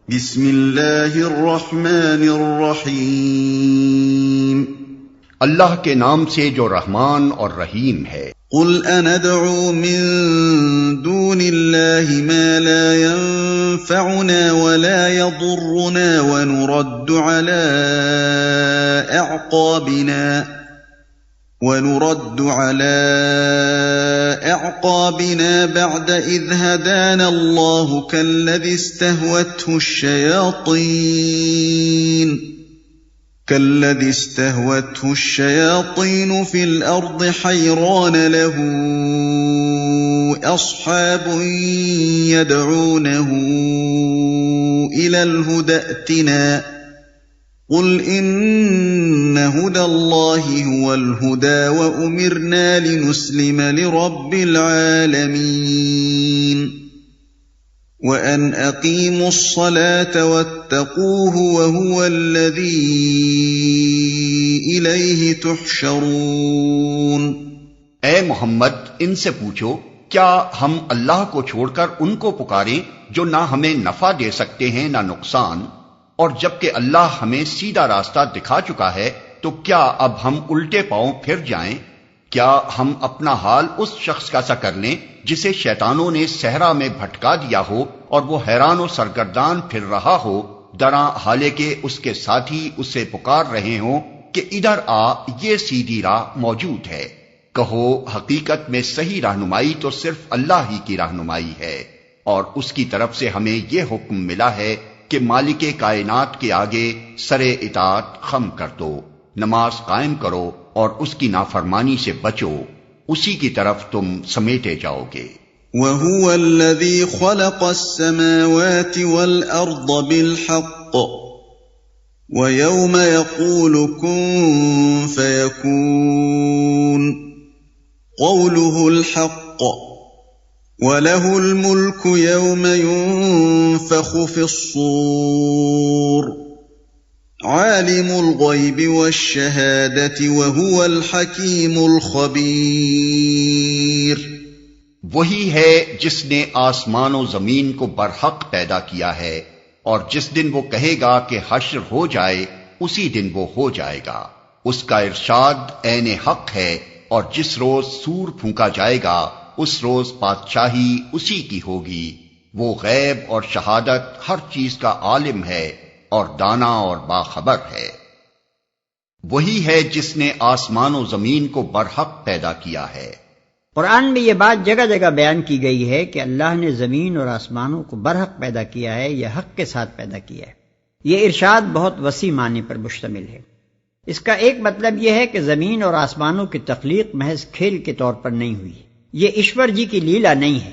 بسم اللہ الرحمن الرحیم، اللہ کے نام سے جو رحمان اور رحیم ہے۔ قل اندعو من دون اللہ ما لا ينفعنا ولا يضرنا ونرد على أعقابنا بعد إذ هدانا الله كالذي استهوته الشياطين في الأرض حيران له أصحاب يدعونه إلى الهدى ائتنا قل إن هدى الله هو الهدى وأمرنا لنسلم لرب العالمين وأن أقيموا الصلاة واتقوه وهو الذي إليه تحشرون۔ اے محمد، ان سے پوچھو کیا ہم اللہ کو چھوڑ کر ان کو پکاریں جو نہ ہمیں نفع دے سکتے ہیں نہ نقصان، اور جبکہ اللہ ہمیں سیدھا راستہ دکھا چکا ہے تو کیا اب ہم الٹے پاؤں پھر جائیں؟ کیا ہم اپنا حال اس شخص کا سا کر لیں جسے شیطانوں نے صحرا میں بھٹکا دیا ہو اور وہ حیران و سرگردان پھر رہا ہو، دراں حالے کہ اس کے ساتھی اسے پکار رہے ہوں کہ ادھر آ، یہ سیدھی راہ موجود ہے۔ کہو حقیقت میں صحیح رہنمائی تو صرف اللہ ہی کی رہنمائی ہے، اور اس کی طرف سے ہمیں یہ حکم ملا ہے کہ مالک کائنات کے آگے سرے اطاعت خم کر دو، نماز قائم کرو اور اس کی نافرمانی سے بچو، اسی کی طرف تم سمیٹے جاؤ گے۔ وَهُوَ الَّذِي خَلَقَ السَّمَاوَاتِ وَالْأَرْضَ بِالْحَقِّ وَيَوْمَ يَقُولُ كُن فَيَكُونُ قَوْلُهُ الْحَقُّ وَلَهُ الْمُلْكُ يَوْمَ يُنفَخُ فِي الصُّورِ عَالِمُ الْغَيْبِ وَالشَّهَادَةِ وَهُوَ الْحَكِيمُ الْخَبِيرُ۔ وہی ہے جس نے آسمان و زمین کو برحق پیدا کیا ہے، اور جس دن وہ کہے گا کہ حشر ہو جائے اسی دن وہ ہو جائے گا، اس کا ارشاد عین حق ہے، اور جس روز سور پھونکا جائے گا اس روز بادشاہی اسی کی ہوگی، وہ غیب اور شہادت ہر چیز کا عالم ہے اور دانا اور باخبر ہے۔ وہی ہے جس نے آسمان و زمین کو برحق پیدا کیا ہے۔ قرآن میں یہ بات جگہ جگہ بیان کی گئی ہے کہ اللہ نے زمین اور آسمانوں کو برحق پیدا کیا ہے، یہ حق کے ساتھ پیدا کیا ہے۔ یہ ارشاد بہت وسیع معنی پر مشتمل ہے۔ اس کا ایک مطلب یہ ہے کہ زمین اور آسمانوں کی تخلیق محض کھیل کے طور پر نہیں ہوئی، یہ ایشور جی کی لیلا نہیں ہے،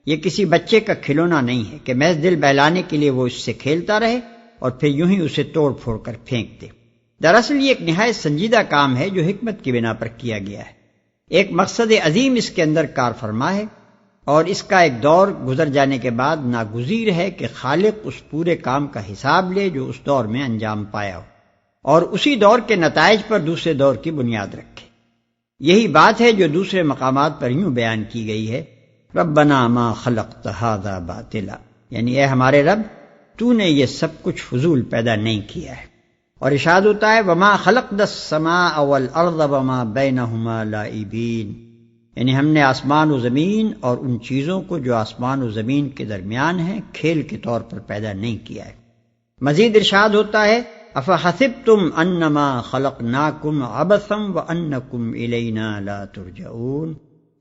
یہ کسی بچے کا کھلونا نہیں ہے کہ محض دل بہلانے کے لیے وہ اس سے کھیلتا رہے اور پھر یوں ہی اسے توڑ پھوڑ کر پھینک دے۔ دراصل یہ ایک نہایت سنجیدہ کام ہے جو حکمت کی بنا پر کیا گیا ہے، ایک مقصد عظیم اس کے اندر کار فرما ہے، اور اس کا ایک دور گزر جانے کے بعد ناگزیر ہے کہ خالق اس پورے کام کا حساب لے جو اس دور میں انجام پایا ہو، اور اسی دور کے نتائج پر دوسرے دور کی بنیاد رکھے۔ یہی بات ہے جو دوسرے مقامات پر یوں بیان کی گئی ہے، ربنا ما خلقت ھذا باطلا، یعنی اے ہمارے رب، تو نے یہ سب کچھ فضول پیدا نہیں کیا ہے۔ اور ارشاد ہوتا ہے وما خلقنا السماء والارض وما بینہما لاعبین، یعنی ہم نے آسمان و زمین اور ان چیزوں کو جو آسمان و زمین کے درمیان ہیں کھیل کے طور پر پیدا نہیں کیا ہے۔ مزید ارشاد ہوتا ہے افحسبتم انما خلقناکم عبثا وانکم الینا لا ترجعون،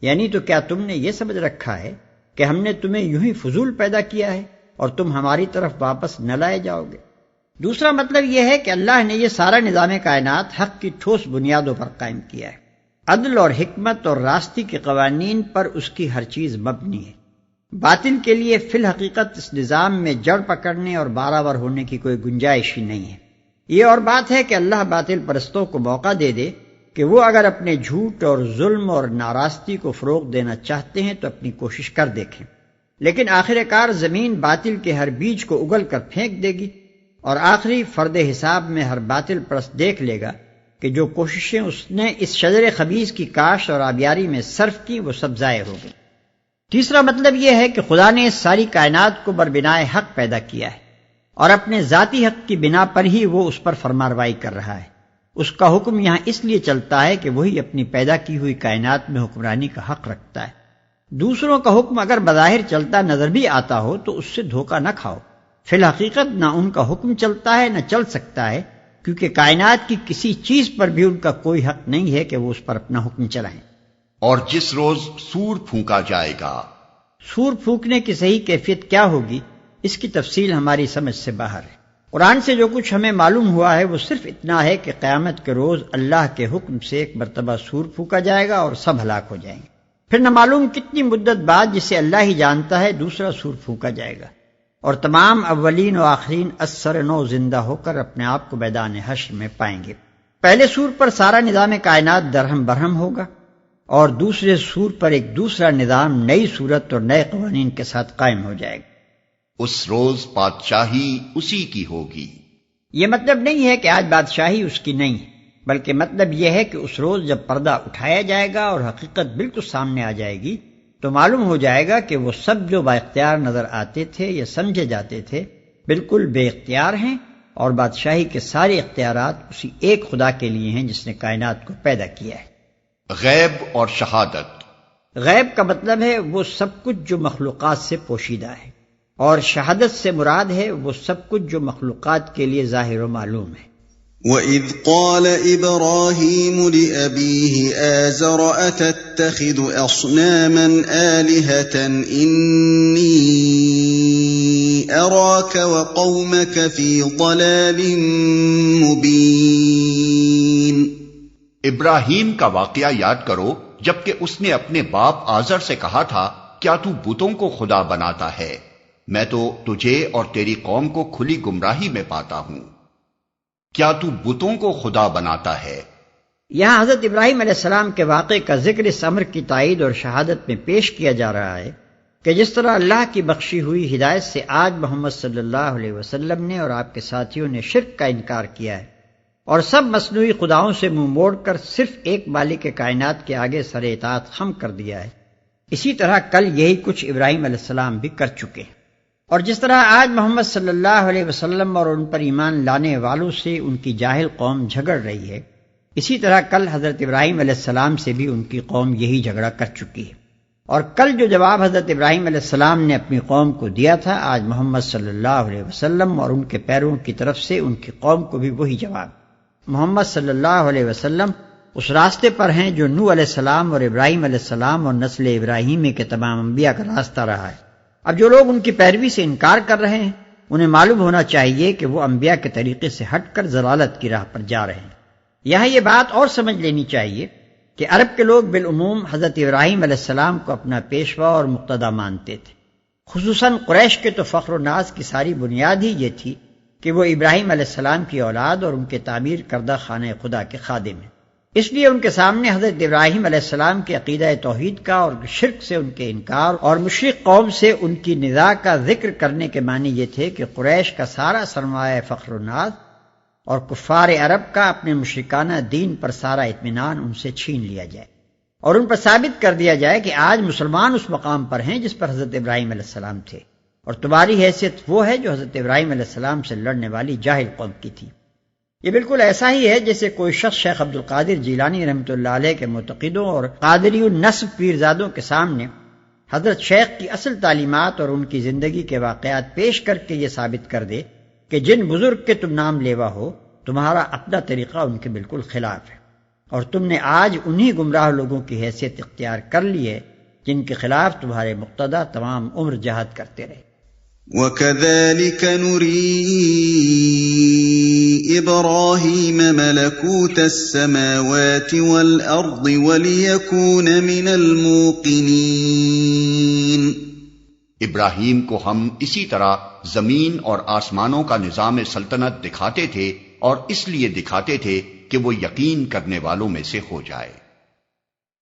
یعنی تو کیا تم نے یہ سمجھ رکھا ہے کہ ہم نے تمہیں یوں ہی فضول پیدا کیا ہے اور تم ہماری طرف واپس نہ لائے جاؤ گے۔ دوسرا مطلب یہ ہے کہ اللہ نے یہ سارا نظام کائنات حق کی ٹھوس بنیادوں پر قائم کیا ہے، عدل اور حکمت اور راستی کے قوانین پر اس کی ہر چیز مبنی ہے۔ باطل کے لیے فی الحقیقت اس نظام میں جڑ پکڑنے اور بارآور ہونے کی کوئی گنجائش ہی نہیں ہے۔ یہ اور بات ہے کہ اللہ باطل پرستوں کو موقع دے دے کہ وہ اگر اپنے جھوٹ اور ظلم اور ناراستی کو فروغ دینا چاہتے ہیں تو اپنی کوشش کر دیکھیں، لیکن آخر کار زمین باطل کے ہر بیج کو اگل کر پھینک دے گی، اور آخری فرد حساب میں ہر باطل پرست دیکھ لے گا کہ جو کوششیں اس نے اس شجر خبیث کی کاشت اور آبیاری میں صرف کی وہ سب ضائع ہو گئی۔ تیسرا مطلب یہ ہے کہ خدا نے اس ساری کائنات کو بربنائے حق پیدا کیا ہے، اور اپنے ذاتی حق کی بنا پر ہی وہ اس پر فرمانروائی کر رہا ہے۔ اس کا حکم یہاں اس لیے چلتا ہے کہ وہی اپنی پیدا کی ہوئی کائنات میں حکمرانی کا حق رکھتا ہے۔ دوسروں کا حکم اگر بظاہر چلتا نظر بھی آتا ہو تو اس سے دھوکہ نہ کھاؤ، فی الحقیقت نہ ان کا حکم چلتا ہے نہ چل سکتا ہے، کیونکہ کائنات کی کسی چیز پر بھی ان کا کوئی حق نہیں ہے کہ وہ اس پر اپنا حکم چلائیں۔ اور جس روز سور پھونکا جائے گا، سور پھونکنے کی صحیح کیفیت کیا ہوگی اس کی تفصیل ہماری سمجھ سے باہر ہے۔ قرآن سے جو کچھ ہمیں معلوم ہوا ہے وہ صرف اتنا ہے کہ قیامت کے روز اللہ کے حکم سے ایک مرتبہ سور پھونکا جائے گا اور سب ہلاک ہو جائیں گے، پھر نہ معلوم کتنی مدت بعد، جسے اللہ ہی جانتا ہے، دوسرا سور پھونکا جائے گا، اور تمام اولین و آخرین اثر نو زندہ ہو کر اپنے آپ کو میدان حشر میں پائیں گے۔ پہلے سور پر سارا نظام کائنات درہم برہم ہوگا، اور دوسرے سور پر ایک دوسرا نظام نئی صورت اور نئے قوانین کے ساتھ قائم ہو جائے گا۔ اس روز بادشاہی اسی کی ہوگی۔ یہ مطلب نہیں ہے کہ آج بادشاہی اس کی نہیں ہے، بلکہ مطلب یہ ہے کہ اس روز جب پردہ اٹھایا جائے گا اور حقیقت بالکل سامنے آ جائے گی تو معلوم ہو جائے گا کہ وہ سب جو با اختیار نظر آتے تھے یا سمجھے جاتے تھے بالکل بے اختیار ہیں، اور بادشاہی کے سارے اختیارات اسی ایک خدا کے لیے ہیں جس نے کائنات کو پیدا کیا ہے۔ غیب اور شہادت۔ غیب کا مطلب ہے وہ سب کچھ جو مخلوقات سے پوشیدہ ہے، اور شہادت سے مراد ہے وہ سب کچھ جو مخلوقات کے لیے ظاہر و معلوم ہے۔ وَإِذْ قَالَ إِبْرَاهِيمُ لِأَبِيهِ آزَرَ أَتَتَّخِذُ أَصْنَامًا آلِهَةً إِنِّي أَرَاكَ وَقَوْمَكَ فِي ضَلَالٍ مُبِينٍ۔ ابراہیم کا واقعہ یاد کرو جبکہ اس نے اپنے باپ آزر سے کہا تھا، کیا تو بتوں کو خدا بناتا ہے؟ میں تو تجھے اور تیری قوم کو کھلی گمراہی میں پاتا ہوں۔ کیا تو بتوں کو خدا بناتا ہے؟ یہاں حضرت ابراہیم علیہ السلام کے واقعے کا ذکر اس امر کی تائید اور شہادت میں پیش کیا جا رہا ہے کہ جس طرح اللہ کی بخشی ہوئی ہدایت سے آج محمد صلی اللہ علیہ وسلم نے اور آپ کے ساتھیوں نے شرک کا انکار کیا ہے اور سب مصنوعی خداؤں سے منہ موڑ کر صرف ایک مالک کائنات کے آگے سر اطاعت خم کر دیا ہے، اسی طرح کل یہی کچھ ابراہیم علیہ السلام بھی کر چکے ہیں۔ اور جس طرح آج محمد صلی اللہ علیہ وسلم اور ان پر ایمان لانے والوں سے ان کی جاہل قوم جھگڑ رہی ہے، اسی طرح کل حضرت ابراہیم علیہ السلام سے بھی ان کی قوم یہی جھگڑا کر چکی ہے، اور کل جو جواب حضرت ابراہیم علیہ السلام نے اپنی قوم کو دیا تھا، آج محمد صلی اللہ علیہ وسلم اور ان کے پیروں کی طرف سے ان کی قوم کو بھی وہی جواب۔ محمد صلی اللہ علیہ وسلم اس راستے پر ہیں جو نوح علیہ السلام اور ابراہیم علیہ السلام اور نسل ابراہیمی کے تمام انبیاء کا راستہ رہا ہے۔ اب جو لوگ ان کی پیروی سے انکار کر رہے ہیں انہیں معلوم ہونا چاہیے کہ وہ انبیاء کے طریقے سے ہٹ کر ضلالت کی راہ پر جا رہے ہیں۔ یہاں یہ بات اور سمجھ لینی چاہیے کہ عرب کے لوگ بالعموم حضرت ابراہیم علیہ السلام کو اپنا پیشوا اور مقتدی مانتے تھے، خصوصاً قریش کے تو فخر و ناز کی ساری بنیاد ہی یہ تھی کہ وہ ابراہیم علیہ السلام کی اولاد اور ان کے تعمیر کردہ خانہ خدا کے خادم ہیں۔ اس لیے ان کے سامنے حضرت ابراہیم علیہ السلام کے عقیدہ توحید کا اور شرک سے ان کے انکار اور مشرک قوم سے ان کی نزاع کا ذکر کرنے کے معنی یہ تھے کہ قریش کا سارا سرمایہ فخر و ناز اور کفار عرب کا اپنے مشرکانہ دین پر سارا اطمینان ان سے چھین لیا جائے اور ان پر ثابت کر دیا جائے کہ آج مسلمان اس مقام پر ہیں جس پر حضرت ابراہیم علیہ السلام تھے، اور تمہاری حیثیت وہ ہے جو حضرت ابراہیم علیہ السلام سے لڑنے والی جاہل قوم کی تھی۔ یہ بالکل ایسا ہی ہے جیسے کوئی شخص شیخ عبد القادر جیلانی رحمۃ اللہ علیہ کے معتقدوں اور قادری النسب پیرزادوں کے سامنے حضرت شیخ کی اصل تعلیمات اور ان کی زندگی کے واقعات پیش کر کے یہ ثابت کر دے کہ جن بزرگ کے تم نام لیوا ہو تمہارا اپنا طریقہ ان کے بالکل خلاف ہے، اور تم نے آج انہی گمراہ لوگوں کی حیثیت اختیار کر لی ہے جن کے خلاف تمہارے مقتدی تمام عمر جہاد کرتے رہے۔ وَكَذَلِكَ نُرِي إِبْرَاهِيمَ مَلَكُوتَ السَّمَاوَاتِ وَالْأَرْضِ وَلِيَكُونَ مِنَ الْمُوقِنِينَ۔ ابراہیم کو ہم اسی طرح زمین اور آسمانوں کا نظام سلطنت دکھاتے تھے، اور اس لیے دکھاتے تھے کہ وہ یقین کرنے والوں میں سے ہو جائے۔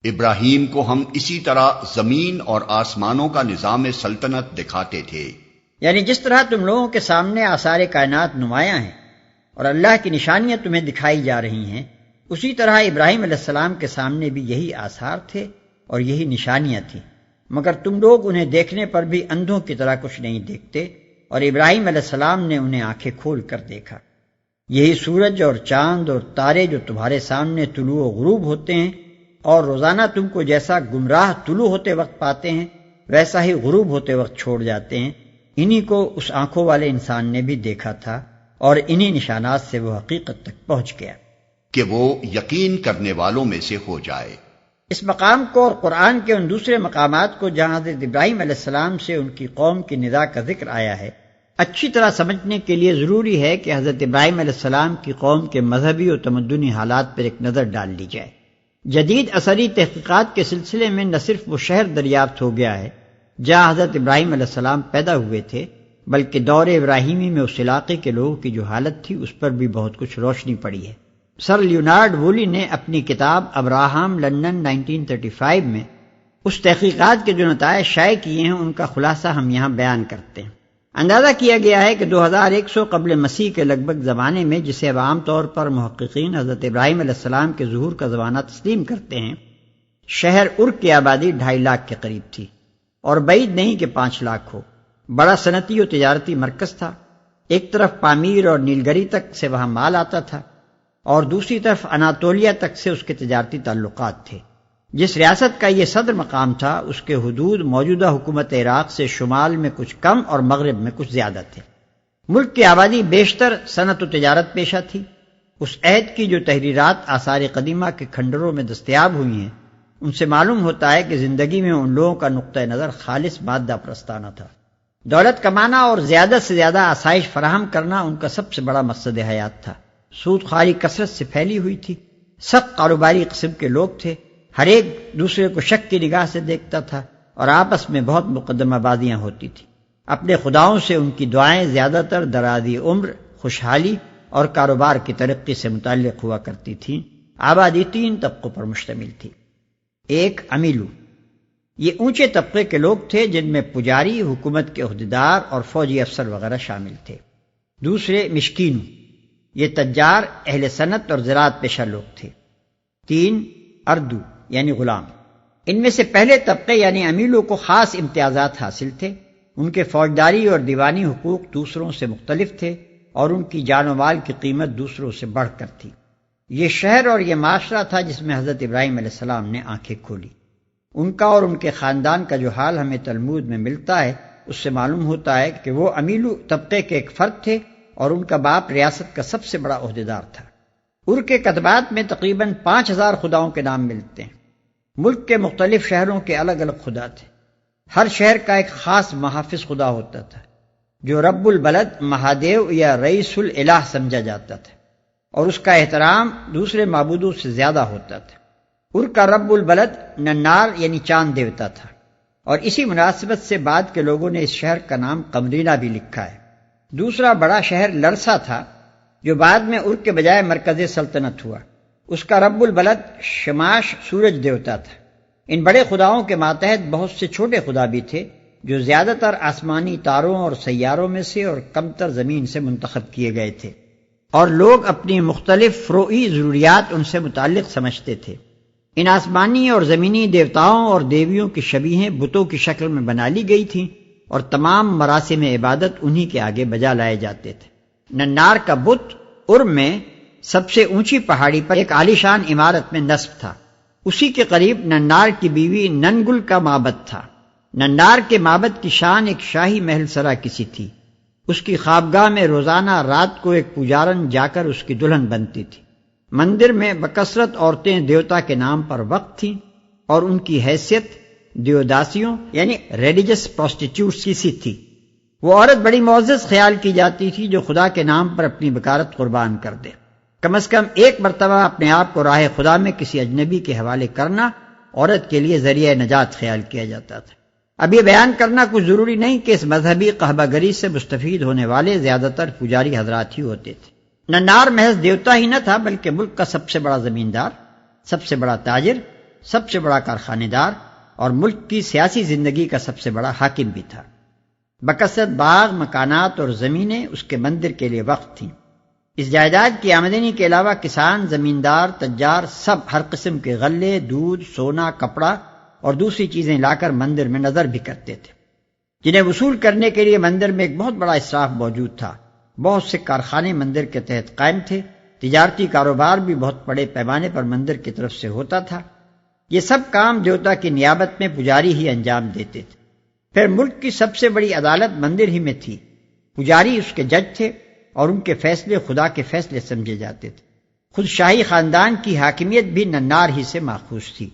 ابراہیم کو ہم اسی طرح زمین اور آسمانوں کا نظام سلطنت دکھاتے تھے، یعنی جس طرح تم لوگوں کے سامنے آثار کائنات نمایاں ہیں اور اللہ کی نشانیاں تمہیں دکھائی جا رہی ہیں، اسی طرح ابراہیم علیہ السلام کے سامنے بھی یہی آثار تھے اور یہی نشانیاں تھیں، مگر تم لوگ انہیں دیکھنے پر بھی اندھوں کی طرح کچھ نہیں دیکھتے اور ابراہیم علیہ السلام نے انہیں آنکھیں کھول کر دیکھا۔ یہی سورج اور چاند اور تارے جو تمہارے سامنے طلوع و غروب ہوتے ہیں اور روزانہ تم کو جیسا گمراہ طلوع ہوتے وقت پاتے ہیں ویسا ہی غروب ہوتے وقت چھوڑ جاتے ہیں، انہی کو اس آنکھوں والے انسان نے بھی دیکھا تھا اور انہی نشانات سے وہ حقیقت تک پہنچ گیا کہ وہ یقین کرنے والوں میں سے ہو جائے۔ اس مقام کو اور قرآن کے ان دوسرے مقامات کو جہاں حضرت ابراہیم علیہ السلام سے ان کی قوم کی ندا کا ذکر آیا ہے، اچھی طرح سمجھنے کے لیے ضروری ہے کہ حضرت ابراہیم علیہ السلام کی قوم کے مذہبی و تمدنی حالات پر ایک نظر ڈال لی جائے۔ جدید اثری تحقیقات کے سلسلے میں نہ صرف وہ شہر دریافت ہو گیا ہے جہاں حضرت ابراہیم علیہ السلام پیدا ہوئے تھے، بلکہ دور ابراہیمی میں اس علاقے کے لوگوں کی جو حالت تھی اس پر بھی بہت کچھ روشنی پڑی ہے۔ سر لیونارڈ وولی نے اپنی کتاب ابراہم لندن 1935 میں اس تحقیقات کے جو نتائج شائع کیے ہیں ان کا خلاصہ ہم یہاں بیان کرتے ہیں۔ اندازہ کیا گیا ہے کہ 2100 قبل مسیح کے لگ بھگ زمانے میں، جسے اب عام طور پر محققین حضرت ابراہیم علیہ السلام کے ظہور کا زمانہ تسلیم کرتے ہیں، شہر ار کی آبادی 2.5 لاکھ کے قریب تھی، اور بعید نہیں کہ 5 لاکھ ہو۔ بڑا صنعتی و تجارتی مرکز تھا، ایک طرف پامیر اور نیلگری تک سے وہاں مال آتا تھا اور دوسری طرف اناطولیہ تک سے اس کے تجارتی تعلقات تھے۔ جس ریاست کا یہ صدر مقام تھا اس کے حدود موجودہ حکومت عراق سے شمال میں کچھ کم اور مغرب میں کچھ زیادہ تھے۔ ملک کی آبادی بیشتر صنعت و تجارت پیشہ تھی۔ اس عہد کی جو تحریرات آثار قدیمہ کے کھنڈروں میں دستیاب ہوئی ہیں ان سے معلوم ہوتا ہے کہ زندگی میں ان لوگوں کا نقطہ نظر خالص مادہ پرستانہ تھا۔ دولت کمانا اور زیادہ سے زیادہ آسائش فراہم کرنا ان کا سب سے بڑا مقصد حیات تھا۔ سود خواری کثرت سے پھیلی ہوئی تھی، سخت کاروباری قسم کے لوگ تھے، ہر ایک دوسرے کو شک کی نگاہ سے دیکھتا تھا اور آپس میں بہت مقدمہ بازیاں ہوتی تھیں۔ اپنے خداؤں سے ان کی دعائیں زیادہ تر درازی عمر، خوشحالی اور کاروبار کی ترقی سے متعلق ہوا کرتی تھیں۔ آبادی 3 طبقوں پر مشتمل تھی۔ ایک امیلو، یہ اونچے طبقے کے لوگ تھے جن میں پجاری، حکومت کے عہدیدار اور فوجی افسر وغیرہ شامل تھے۔ دوسرے مشکینو، یہ تجار، اہل صنعت اور زراعت پیشہ لوگ تھے۔ 3 اردو یعنی غلام، ان میں سے پہلے طبقے یعنی امیلوں کو خاص امتیازات حاصل تھے، ان کے فوجداری اور دیوانی حقوق دوسروں سے مختلف تھے اور ان کی جان و مال کی قیمت دوسروں سے بڑھ کر تھی۔ یہ شہر اور یہ معاشرہ تھا جس میں حضرت ابراہیم علیہ السلام نے آنکھیں کھولی۔ ان کا اور ان کے خاندان کا جو حال ہمیں تلمود میں ملتا ہے اس سے معلوم ہوتا ہے کہ وہ امیلو طبقے کے ایک فرد تھے اور ان کا باپ ریاست کا سب سے بڑا عہدیدار تھا۔ ار کے کتبات میں تقریباً 5000 خداؤں کے نام ملتے ہیں۔ ملک کے مختلف شہروں کے الگ الگ خدا تھے۔ ہر شہر کا ایک خاص محافظ خدا ہوتا تھا جو رب البلد، مہادیو یا رئیس الالہ سمجھا جاتا تھا اور اس کا احترام دوسرے معبودوں سے زیادہ ہوتا تھا۔ ار کا رب البلد ننار یعنی چاند دیوتا تھا، اور اسی مناسبت سے بعد کے لوگوں نے اس شہر کا نام قمرینہ بھی لکھا ہے۔ دوسرا بڑا شہر لرسا تھا جو بعد میں ار کے بجائے مرکز سلطنت ہوا۔ اس کا رب البلد شماش سورج دیوتا تھا۔ ان بڑے خداؤں کے ماتحت بہت سے چھوٹے خدا بھی تھے جو زیادہ تر آسمانی تاروں اور سیاروں میں سے اور کمتر زمین سے منتخب کیے گئے تھے، اور لوگ اپنی مختلف فروعی ضروریات ان سے متعلق سمجھتے تھے۔ ان آسمانی اور زمینی دیوتاؤں اور دیویوں کی شبیہیں بتوں کی شکل میں بنا لی گئی تھیں اور تمام مراسم عبادت انہی کے آگے بجا لائے جاتے تھے۔ ننار کا بت ار میں سب سے اونچی پہاڑی پر ایک عالیشان عمارت میں نصب تھا۔ اسی کے قریب ننار کی بیوی ننگل کا معبد تھا۔ ننار کے معبد کی شان ایک شاہی محل سرا کسی تھی۔ اس کی خوابگاہ میں روزانہ رات کو ایک پجارن جا کر اس کی دلہن بنتی تھی۔ مندر میں بکثرت عورتیں دیوتا کے نام پر وقف تھیں اور ان کی حیثیت دیوداسیوں یعنی ریلیجس پروسٹیٹیوٹس کی سی تھی۔ وہ عورت بڑی معزز خیال کی جاتی تھی جو خدا کے نام پر اپنی بکارت قربان کر دے۔ کم از کم ایک مرتبہ اپنے آپ کو راہ خدا میں کسی اجنبی کے حوالے کرنا عورت کے لیے ذریعہ نجات خیال کیا جاتا تھا۔ اب یہ بیان کرنا کچھ ضروری نہیں کہ اس مذہبی قہبہ گری سے مستفید ہونے والے زیادہ تر پجاری حضرات ہی ہوتے تھے۔ ننار محض دیوتا ہی نہ تھا بلکہ ملک کا سب سے بڑا زمیندار، سب سے بڑا تاجر، سب سے بڑا کارخانے دار اور ملک کی سیاسی زندگی کا سب سے بڑا حاکم بھی تھا۔ بکثرت باغ، مکانات اور زمینیں اس کے مندر کے لیے وقف تھیں۔ اس جائیداد کی آمدنی کے علاوہ کسان، زمیندار، تجار سب ہر قسم کے غلے، دودھ، سونا، کپڑا اور دوسری چیزیں لا کر مندر میں نظر بھی کرتے تھے۔ جنہیں وصول کرنے کے لیے مندر میں ایک بہت بڑا اسراف موجود تھا۔ بہت سے کارخانے مندر کے تحت قائم تھے، تجارتی کاروبار بھی بہت بڑے پیمانے پر مندر کی طرف سے ہوتا تھا۔ یہ سب کام دیوتا کی نیابت میں پجاری ہی انجام دیتے تھے۔ پھر ملک کی سب سے بڑی عدالت مندر ہی میں تھی، پجاری اس کے جج تھے اور ان کے فیصلے خدا کے فیصلے سمجھے جاتے تھے۔ خود شاہی خاندان کی حاکمیت بھی ننار ہی سے ماخوذ تھی۔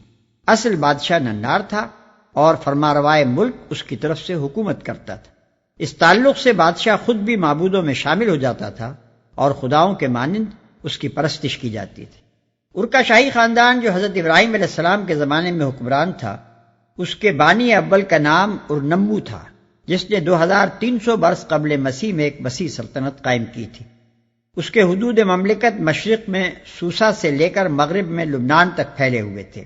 اصل بادشاہ ننار تھا اور فرمانروائے ملک اس کی طرف سے حکومت کرتا تھا۔ اس تعلق سے بادشاہ خود بھی معبودوں میں شامل ہو جاتا تھا اور خداؤں کے مانند اس کی پرستش کی جاتی تھی۔ ارکا شاہی خاندان جو حضرت ابراہیم علیہ السلام کے زمانے میں حکمران تھا، اس کے بانی اول کا نام ارنمو تھا، جس نے 2300 برس قبل مسیح میں ایک وسیع سلطنت قائم کی تھی۔ اس کے حدود مملکت مشرق میں سوسا سے لے کر مغرب میں لبنان تک پھیلے ہوئے تھے۔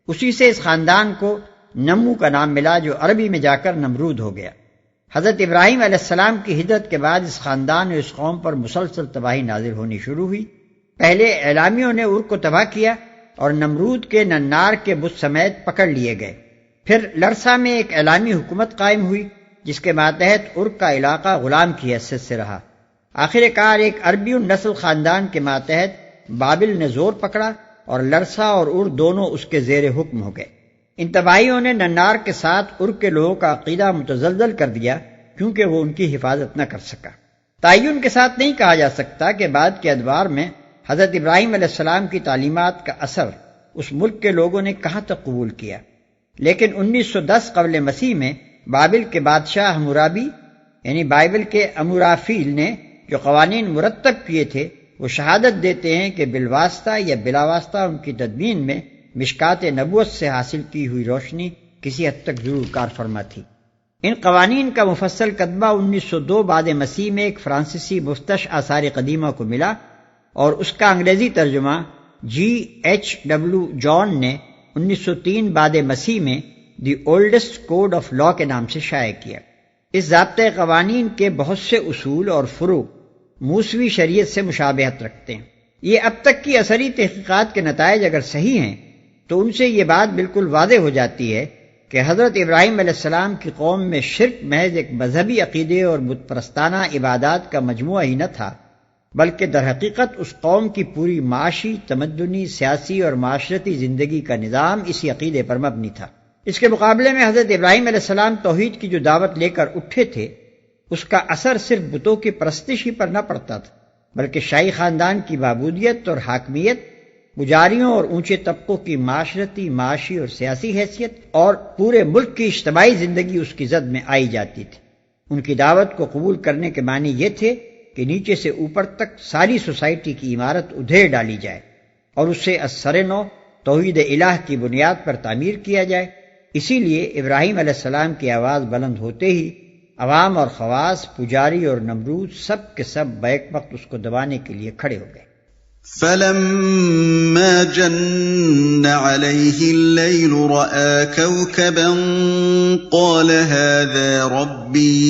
اسی سے اس خاندان کو نمو کا نام ملا، جو عربی میں جا کر نمرود ہو گیا۔ حضرت ابراہیم علیہ السلام کی ہجرت کے بعد اس خاندان اور اس قوم پر مسلسل تباہی نازل ہونی شروع ہوئی۔ پہلے اعلامیوں نے ار کو تباہ کیا اور نمرود کے ننار کے بت سمیت پکڑ لیے گئے۔ پھر لرسا میں ایک اعلامی حکومت قائم ہوئی جس کے ماتحت ار کا علاقہ غلام کی حیثیت سے رہا۔ آخر کار ایک عربی نسل خاندان کے ماتحت بابل نے زور پکڑا اور لرسا اور ار دونوں اس کے زیر حکم ہو گئے۔ ان تباہیوں نے ننار کے ساتھ ار کے لوگوں کا عقیدہ متزلزل کر دیا، کیونکہ وہ ان کی حفاظت نہ کر سکا۔ تعین کے ساتھ نہیں کہا جا سکتا کہ بعد کے ادوار میں حضرت ابراہیم علیہ السلام کی تعلیمات کا اثر اس ملک کے لوگوں نے کہاں تک قبول کیا، لیکن 1910 قبل مسیح میں بابل کے بادشاہ حمورابی یعنی بائبل کے امورافیل نے جو قوانین مرتب کیے تھے، وہ شہادت دیتے ہیں کہ بالواسطہ یا بلا واسطہ ان کی تدوین میں مشکات نبوت سے حاصل کی ہوئی روشنی کسی حد تک ضرور کار فرما تھی۔ ان قوانین کا مفصل کتبہ 1902 بعد مسیح میں ایک فرانسیسی مفتش آثار قدیمہ کو ملا اور اس کا انگریزی ترجمہ GHW جان نے 1903 بعد مسیح میں the oldest code of law کے نام سے شائع کیا۔ اس ضابطۂ قوانین کے بہت سے اصول اور فروع موسوی شریعت سے مشابہت رکھتے ہیں۔ یہ اب تک کی اثری تحقیقات کے نتائج اگر صحیح ہیں تو ان سے یہ بات بالکل واضح ہو جاتی ہے کہ حضرت ابراہیم علیہ السلام کی قوم میں شرک محض ایک مذہبی عقیدے اور بت پرستانہ عبادات کا مجموعہ ہی نہ تھا، بلکہ در حقیقت اس قوم کی پوری معاشی، تمدنی، سیاسی اور معاشرتی زندگی کا نظام اسی عقیدے پر مبنی تھا۔ اس کے مقابلے میں حضرت ابراہیم علیہ السلام توحید کی جو دعوت لے کر اٹھے تھے، اس کا اثر صرف بتوں کی پرستش ہی پر نہ پڑتا تھا، بلکہ شاہی خاندان کی معبودیت اور حاکمیت، پجاریوں اور اونچے طبقوں کی معاشرتی، معاشی اور سیاسی حیثیت، اور پورے ملک کی اجتماعی زندگی اس کی زد میں آئی جاتی تھی۔ ان کی دعوت کو قبول کرنے کے معنی یہ تھے کہ نیچے سے اوپر تک ساری سوسائٹی کی عمارت ادھیڑ ڈالی جائے اور اسے از سر نو توحید الہ کی بنیاد پر تعمیر کیا جائے۔ اسی لیے ابراہیم علیہ السلام کی آواز بلند ہوتے ہی عوام اور خواص، پجاری اور نمرود سب کے سب بیک وقت اس کو دبانے کے لیے کھڑے ہو گئے۔ فَلَمَّا جَنَّ عَلَيْهِ اللَّيْلُ رَأَىٰ كَوْكَبًا قَالَ هَٰذَا رَبِّي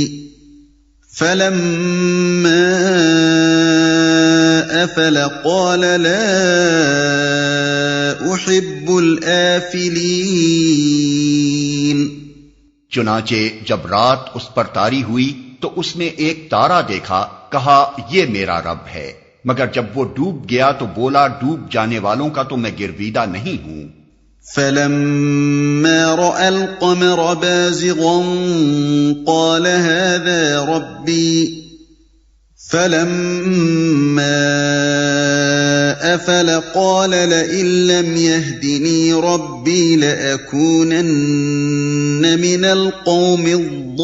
فَلَمَّا أَفَلَ قَالَ لَا أُحِبُّ الْآفِلِينَ۔ چنانچہ جب رات اس پر طاری ہوئی تو اس نے ایک تارا دیکھا، کہا یہ میرا رب ہے، مگر جب وہ ڈوب گیا تو بولا ڈوب جانے والوں کا تو میں گرویدہ نہیں ہوں۔ فَلَمَّا رَأَى الْقَمَرَ بَازِغًا قَالَ هَٰذَا رَبِّي فَلَمَّا أَفَلَ قَالَ لَئِن لَّمْ يَهْدِنِي رَبِّي لَأَكُونَنَّ مِنَ الْقَوْمِ الضَّالِّينَ۔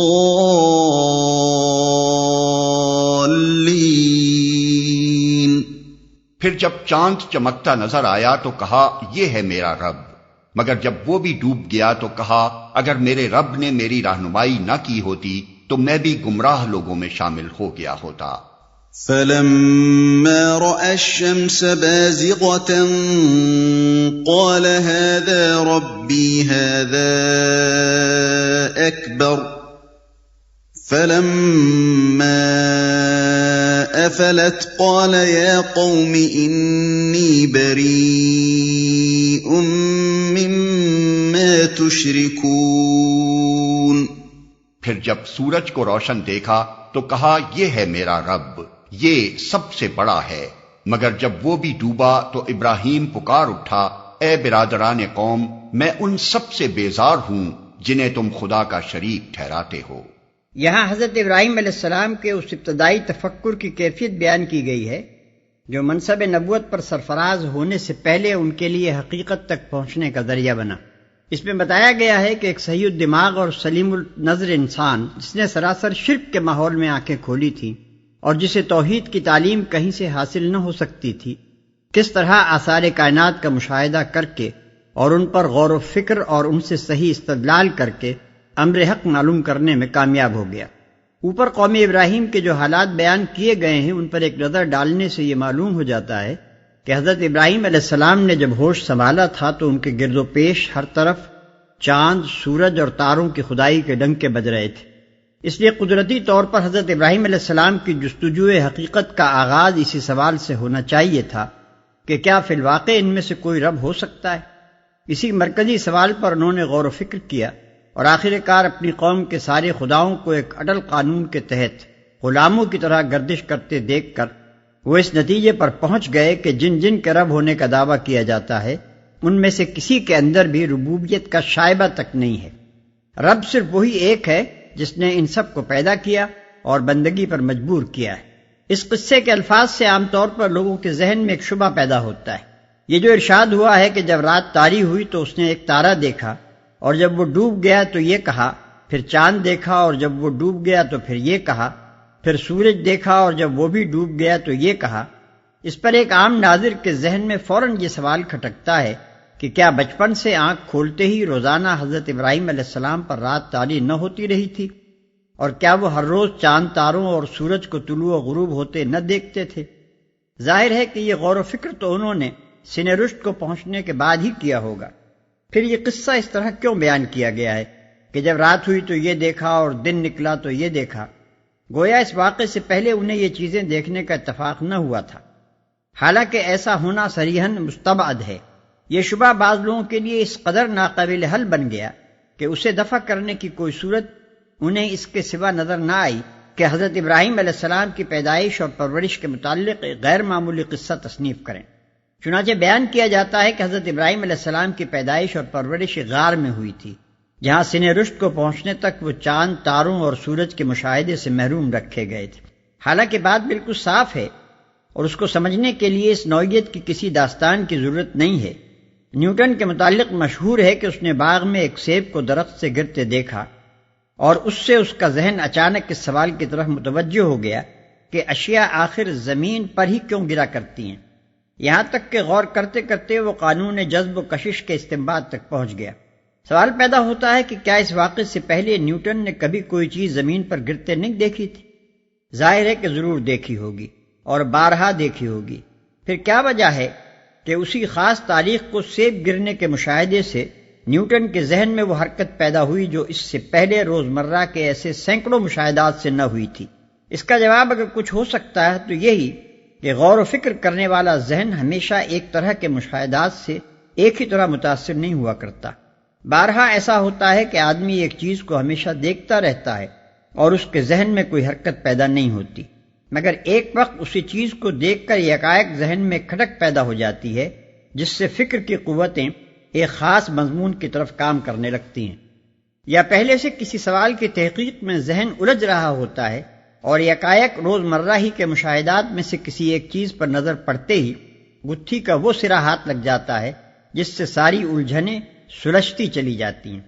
پھر جب چاند چمکتا نظر آیا تو کہا یہ ہے میرا رب، مگر جب وہ بھی ڈوب گیا تو کہا اگر میرے رب نے میری رہنمائی نہ کی ہوتی تو میں بھی گمراہ لوگوں میں شامل ہو گیا ہوتا۔ فَلَمَّا رَأَى الشَّمْسَ بَازِغَةً قَالَ هَٰذَا رَبِّي هَٰذَا أَكْبَرُ فَلَمَّا أَفَلَتْ قَالَ يَا قَوْمِ إِنِّي بَرِيءٌ مِّمَّا تُشْرِكُونَ۔ پھر جب سورج کو روشن دیکھا تو کہا یہ ہے میرا رب، یہ سب سے بڑا ہے۔ مگر جب وہ بھی ڈوبا تو ابراہیم پکار اٹھا، اے برادران قوم، میں ان سب سے بیزار ہوں جنہیں تم خدا کا شریک ٹھہراتے ہو۔ یہاں حضرت ابراہیم علیہ السلام کے اس ابتدائی تفکر کی کیفیت بیان کی گئی ہے جو منصب نبوت پر سرفراز ہونے سے پہلے ان کے لیے حقیقت تک پہنچنے کا ذریعہ بنا۔ اس میں بتایا گیا ہے کہ ایک صحیح الدماغ اور سلیم النظر انسان جس نے سراسر شرک کے ماحول میں آنکھیں کھولی تھیں اور جسے توحید کی تعلیم کہیں سے حاصل نہ ہو سکتی تھی، کس طرح آثار کائنات کا مشاہدہ کر کے اور ان پر غور و فکر اور ان سے صحیح استدلال کر کے امر حق معلوم کرنے میں کامیاب ہو گیا۔ اوپر قوم ابراہیم کے جو حالات بیان کیے گئے ہیں ان پر ایک نظر ڈالنے سے یہ معلوم ہو جاتا ہے کہ حضرت ابراہیم علیہ السلام نے جب ہوش سنبھالا تھا تو ان کے گرد و پیش ہر طرف چاند، سورج اور تاروں کی خدائی کے ڈنکے بج رہے تھے۔ اس لیے قدرتی طور پر حضرت ابراہیم علیہ السلام کی جستجو حقیقت کا آغاز اسی سوال سے ہونا چاہیے تھا کہ کیا فی الواقع ان میں سے کوئی رب ہو سکتا ہے؟ اسی مرکزی سوال پر انہوں نے غور و فکر کیا اور آخر کار اپنی قوم کے سارے خداؤں کو ایک اٹل قانون کے تحت غلاموں کی طرح گردش کرتے دیکھ کر وہ اس نتیجے پر پہنچ گئے کہ جن جن کے رب ہونے کا دعویٰ کیا جاتا ہے ان میں سے کسی کے اندر بھی ربوبیت کا شائبہ تک نہیں ہے۔ رب صرف وہی ایک ہے جس نے ان سب کو پیدا کیا اور بندگی پر مجبور کیا ہے۔ اس قصے کے الفاظ سے عام طور پر لوگوں کے ذہن میں ایک شبہ پیدا ہوتا ہے۔ یہ جو ارشاد ہوا ہے کہ جب رات تاری ہوئی تو اس نے ایک تارا دیکھا اور جب وہ ڈوب گیا تو یہ کہا، پھر چاند دیکھا اور جب وہ ڈوب گیا تو پھر یہ کہا، پھر سورج دیکھا اور جب وہ بھی ڈوب گیا تو یہ کہا، اس پر ایک عام ناظر کے ذہن میں فوراً یہ سوال کھٹکتا ہے کہ کیا بچپن سے آنکھ کھولتے ہی روزانہ حضرت ابراہیم علیہ السلام پر رات تاری نہ ہوتی رہی تھی، اور کیا وہ ہر روز چاند تاروں اور سورج کو طلوع و غروب ہوتے نہ دیکھتے تھے؟ ظاہر ہے کہ یہ غور و فکر تو انہوں نے سن رشد کو پہنچنے کے بعد ہی کیا ہوگا۔ پھر یہ قصہ اس طرح کیوں بیان کیا گیا ہے کہ جب رات ہوئی تو یہ دیکھا اور دن نکلا تو یہ دیکھا؟ گویا اس واقعے سے پہلے انہیں یہ چیزیں دیکھنے کا اتفاق نہ ہوا تھا، حالانکہ ایسا ہونا صریحاً مستبعد ہے۔ یہ شبہ بعض لوگوں کے لیے اس قدر ناقابل حل بن گیا کہ اسے دفع کرنے کی کوئی صورت انہیں اس کے سوا نظر نہ آئی کہ حضرت ابراہیم علیہ السلام کی پیدائش اور پرورش کے متعلق ایک غیر معمولی قصہ تصنیف کریں۔ چنانچہ بیان کیا جاتا ہے کہ حضرت ابراہیم علیہ السلام کی پیدائش اور پرورش غار میں ہوئی تھی، جہاں سن رشد کو پہنچنے تک وہ چاند، تاروں اور سورج کے مشاہدے سے محروم رکھے گئے تھے۔ حالانکہ بات بالکل صاف ہے اور اس کو سمجھنے کے لیے اس نوعیت کی کسی داستان کی ضرورت نہیں ہے۔ نیوٹن کے متعلق مشہور ہے کہ اس نے باغ میں ایک سیب کو درخت سے گرتے دیکھا اور اس سے اس کا ذہن اچانک اس سوال کی طرف متوجہ ہو گیا کہ اشیاء آخر زمین پر ہی کیوں گرا کرتی ہیں۔ یہاں تک کہ غور کرتے کرتے وہ قانون جذب و کشش کے استنباط تک پہنچ گیا۔ سوال پیدا ہوتا ہے کہ کیا اس واقعے سے پہلے نیوٹن نے کبھی کوئی چیز زمین پر گرتے نہیں دیکھی تھی؟ ظاہر ہے کہ ضرور دیکھی ہوگی اور بارہا دیکھی ہوگی۔ پھر کیا وجہ ہے کہ اسی خاص تاریخ کو سیب گرنے کے مشاہدے سے نیوٹن کے ذہن میں وہ حرکت پیدا ہوئی جو اس سے پہلے روزمرہ کے ایسے سینکڑوں مشاہدات سے نہ ہوئی تھی؟ اس کا جواب اگر کچھ ہو سکتا ہے تو یہی کہ غور و فکر کرنے والا ذہن ہمیشہ ایک طرح کے مشاہدات سے ایک ہی طرح متاثر نہیں ہوا کرتا۔ بارہا ایسا ہوتا ہے کہ آدمی ایک چیز کو ہمیشہ دیکھتا رہتا ہے اور اس کے ذہن میں کوئی حرکت پیدا نہیں ہوتی، مگر ایک وقت اسی چیز کو دیکھ کر یکایک ذہن میں کھٹک پیدا ہو جاتی ہے جس سے فکر کی قوتیں ایک خاص مضمون کی طرف کام کرنے لگتی ہیں، یا پہلے سے کسی سوال کی تحقیق میں ذہن الجھ رہا ہوتا ہے اور یکایک روزمرہ ہی کے مشاہدات میں سے کسی ایک چیز پر نظر پڑتے ہی گتھی کا وہ سرا ہاتھ لگ جاتا ہے جس سے ساری الجھنیں سلجھتی چلی جاتی ہیں۔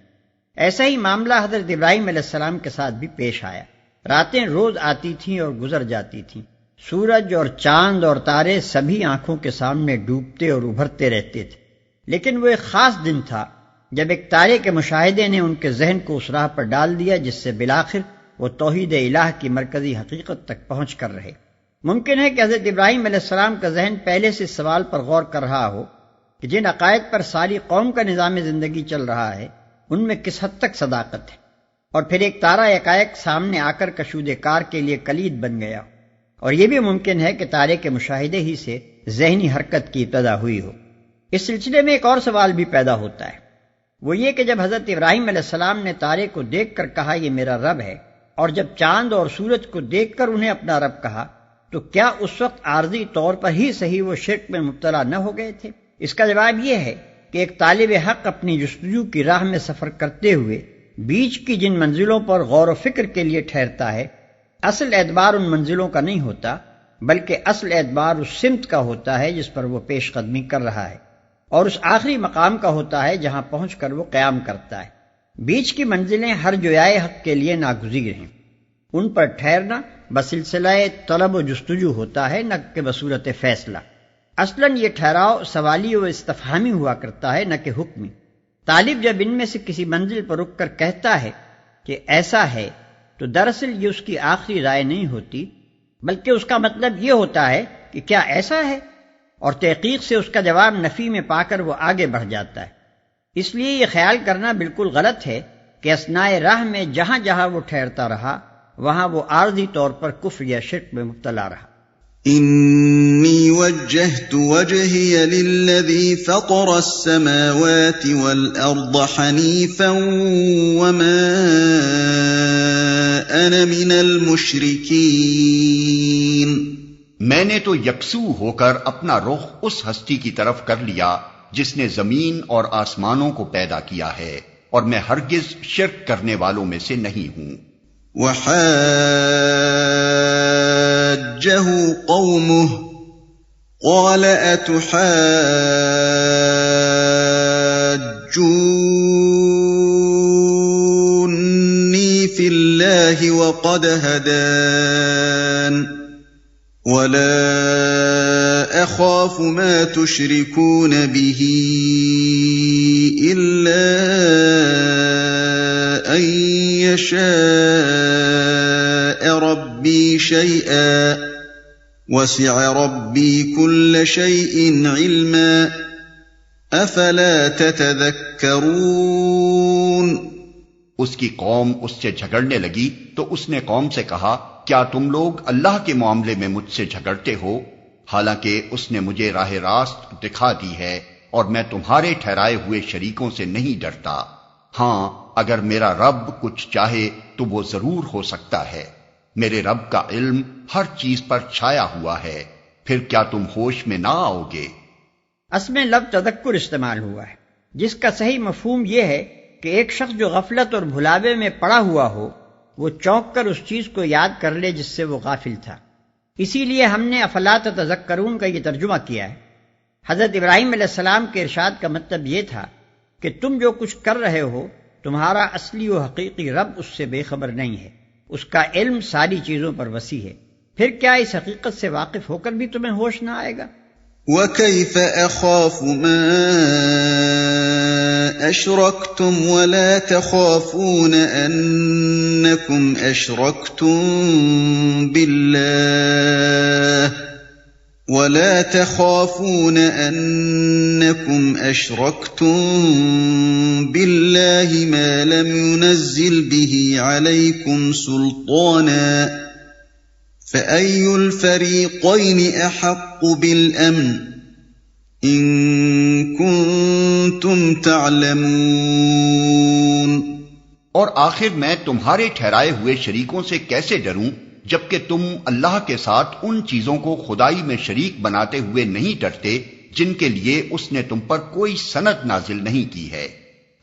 ایسا ہی معاملہ حضرت ابراہیم علیہ السلام کے ساتھ بھی پیش آیا۔ راتیں روز آتی تھیں اور گزر جاتی تھیں، سورج اور چاند اور تارے سبھی آنکھوں کے سامنے ڈوبتے اور ابھرتے رہتے تھے، لیکن وہ ایک خاص دن تھا جب ایک تارے کے مشاہدے نے ان کے ذہن کو اس راہ پر ڈال دیا جس سے بالآخر وہ توحید الہ کی مرکزی حقیقت تک پہنچ کر رہے۔ ممکن ہے کہ حضرت ابراہیم علیہ السلام کا ذہن پہلے سے اس سوال پر غور کر رہا ہو کہ جن عقائد پر ساری قوم کا نظام زندگی چل رہا ہے ان میں کس حد تک صداقت ہے، اور پھر ایک تارا یکایک سامنے آ کر کشود کار کے لیے کلید بن گیا، اور یہ بھی ممکن ہے کہ تارے کے مشاہدے ہی سے ذہنی حرکت کی ابتدا ہوئی ہو۔ اس سلسلے میں ایک اور سوال بھی پیدا ہوتا ہے، وہ یہ کہ جب حضرت ابراہیم علیہ السلام نے تارے کو دیکھ کر کہا یہ میرا رب ہے، اور جب چاند اور سورج کو دیکھ کر انہیں اپنا رب کہا، تو کیا اس وقت عارضی طور پر ہی صحیح وہ شرک میں مبتلا نہ ہو گئے تھے؟ اس کا جواب یہ ہے کہ ایک طالب حق اپنی جستجو کی راہ میں سفر کرتے ہوئے بیچ کی جن منزلوں پر غور و فکر کے لیے ٹھہرتا ہے، اصل اعتبار ان منزلوں کا نہیں ہوتا، بلکہ اصل اعتبار اس سمت کا ہوتا ہے جس پر وہ پیش قدمی کر رہا ہے، اور اس آخری مقام کا ہوتا ہے جہاں پہنچ کر وہ قیام کرتا ہے۔ بیچ کی منزلیں ہر جویائے حق کے لیے ناگزیر ہیں، ان پر ٹھہرنا بسلسلہ طلب و جستجو ہوتا ہے، نہ کہ بصورت فیصلہ۔ اصلاً یہ ٹھہراؤ سوالی و استفہامی ہوا کرتا ہے، نہ کہ حکمی۔ طالب جب ان میں سے کسی منزل پر رک کر کہتا ہے کہ ایسا ہے، تو دراصل یہ اس کی آخری رائے نہیں ہوتی، بلکہ اس کا مطلب یہ ہوتا ہے کہ کیا ایسا ہے، اور تحقیق سے اس کا جواب نفی میں پا کر وہ آگے بڑھ جاتا ہے۔ اس لیے یہ خیال کرنا بالکل غلط ہے کہ اثناء راہ میں جہاں جہاں وہ ٹھہرتا رہا وہاں وہ عارضی طور پر کفر یا شرک میں مبتلا رہا۔ انی وجہت وجہی للذی فطر السماوات والارض حنیفا وما انا من المشرکین، میں نے تو یکسو ہو کر اپنا رخ اس ہستی کی طرف کر لیا جس نے زمین اور آسمانوں کو پیدا کیا ہے، اور میں ہرگز شرک کرنے والوں میں سے نہیں ہوں۔ وحاجه قومه قال اتحاجوني في الله وقد هدان ولا اخاف ما تشركون به الا ان يشاء ربي شيئا وسع ربي كل شيء علما افلا تتذكرون۔ اس کی قوم اس سے جھگڑنے لگی تو اس نے قوم سے کہا، کیا تم لوگ اللہ کے معاملے میں مجھ سے جھگڑتے ہو، حالانکہ اس نے مجھے راہ راست دکھا دی ہے، اور میں تمہارے ٹھہرائے ہوئے شریکوں سے نہیں ڈرتا۔ ہاں، اگر میرا رب کچھ چاہے تو وہ ضرور ہو سکتا ہے، میرے رب کا علم ہر چیز پر چھایا ہوا ہے، پھر کیا تم ہوش میں نہ آؤ گے؟ اس میں لفظ تذکر استعمال ہوا ہے، جس کا صحیح مفہوم یہ ہے کہ ایک شخص جو غفلت اور بھلاوے میں پڑا ہوا ہو وہ چونک کر اس چیز کو یاد کر لے جس سے وہ غافل تھا۔ اسی لیے ہم نے افلا تتذکرون کا یہ ترجمہ کیا ہے۔ حضرت ابراہیم علیہ السلام کے ارشاد کا مطلب یہ تھا کہ تم جو کچھ کر رہے ہو تمہارا اصلی و حقیقی رب اس سے بے خبر نہیں ہے، اس کا علم ساری چیزوں پر وسیع ہے، پھر کیا اس حقیقت سے واقف ہو کر بھی تمہیں ہوش نہ آئے گا؟ وَكَيْفَ أَخَافُ مَا أَشْرَكْتُمْ وَلَا تَخَافُونَ أَنَّكُمْ أَشْرَكْتُمْ بِاللَّهِ مَا لَمْ يُنَزِّلْ بِهِ عَلَيْكُمْ سُلْطَانًا فَأَيُّ الْفَرِيقَيْنِ أَحَقُّ بِالْأَمْنِ إِن كُنتُمْ تَعْلَمُونَ۔ اور آخر میں تمہارے ٹھہرائے ہوئے شریکوں سے کیسے ڈروں جبکہ تم اللہ کے ساتھ ان چیزوں کو خدائی میں شریک بناتے ہوئے نہیں ڈرتے جن کے لیے اس نے تم پر کوئی سند نازل نہیں کی ہے۔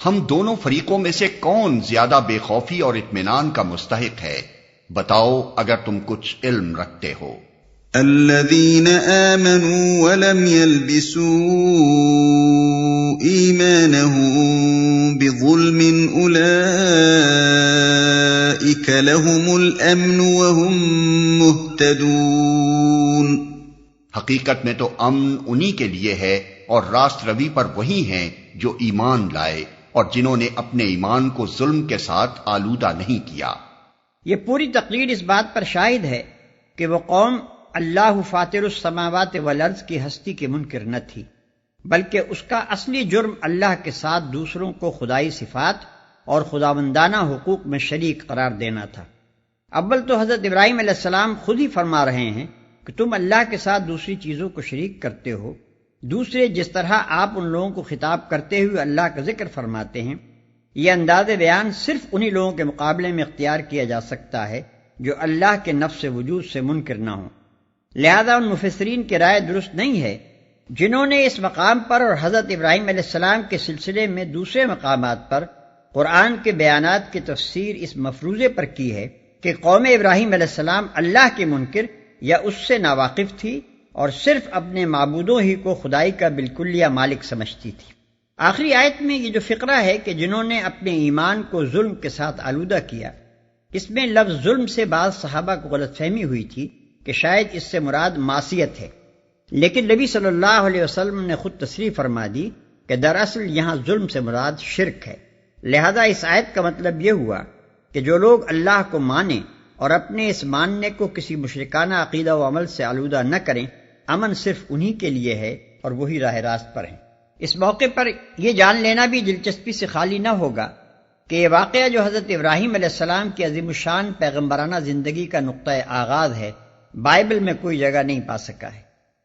ہم دونوں فریقوں میں سے کون زیادہ بے خوفی اور اطمینان کا مستحق ہے؟ بتاؤ اگر تم کچھ علم رکھتے ہو۔ الذين آمنوا ولم يلبسوا إيمانهم بظلم أولئك لهم الأمن وهم مهتدون۔ حقیقت میں تو امن انہی کے لیے ہے اور راست روی پر وہی ہیں جو ایمان لائے اور جنہوں نے اپنے ایمان کو ظلم کے ساتھ آلودہ نہیں کیا۔ یہ پوری تقریر اس بات پر شاہد ہے کہ وہ قوم اللہ فاطر السماوات والارض کی ہستی کے منکر نہ تھی، بلکہ اس کا اصلی جرم اللہ کے ساتھ دوسروں کو خدائی صفات اور خداوندانہ حقوق میں شریک قرار دینا تھا۔ اول تو حضرت ابراہیم علیہ السلام خود ہی فرما رہے ہیں کہ تم اللہ کے ساتھ دوسری چیزوں کو شریک کرتے ہو، دوسرے جس طرح آپ ان لوگوں کو خطاب کرتے ہوئے اللہ کا ذکر فرماتے ہیں، یہ انداز بیان صرف انہی لوگوں کے مقابلے میں اختیار کیا جا سکتا ہے جو اللہ کے نفس وجود سے منکر نہ ہوں۔ لہذا ان مفسرین کی رائے درست نہیں ہے جنہوں نے اس مقام پر اور حضرت ابراہیم علیہ السلام کے سلسلے میں دوسرے مقامات پر قرآن کے بیانات کی تفسیر اس مفروضے پر کی ہے کہ قوم ابراہیم علیہ السلام اللہ کے منکر یا اس سے ناواقف تھی اور صرف اپنے معبودوں ہی کو خدائی کا بالکلیہ مالک سمجھتی تھی۔ آخری آیت میں یہ جو فقرہ ہے کہ جنہوں نے اپنے ایمان کو ظلم کے ساتھ آلودہ کیا، اس میں لفظ ظلم سے بعض صحابہ کو غلط فہمی ہوئی تھی کہ شاید اس سے مراد معصیت ہے، لیکن نبی صلی اللہ علیہ وسلم نے خود تصریح فرما دی کہ دراصل یہاں ظلم سے مراد شرک ہے۔ لہذا اس آیت کا مطلب یہ ہوا کہ جو لوگ اللہ کو مانیں اور اپنے اس ماننے کو کسی مشرکانہ عقیدہ و عمل سے آلودہ نہ کریں، امن صرف انہی کے لیے ہے اور وہی راہ راست پر ہیں۔ اس موقع پر یہ جان لینا بھی دلچسپی سے خالی نہ ہوگا کہ یہ واقعہ جو حضرت ابراہیم علیہ السلام کی عظیم الشان پیغمبرانہ زندگی کا نقطۂ آغاز ہے، بائبل میں کوئی جگہ نہیں پا سکا ہے۔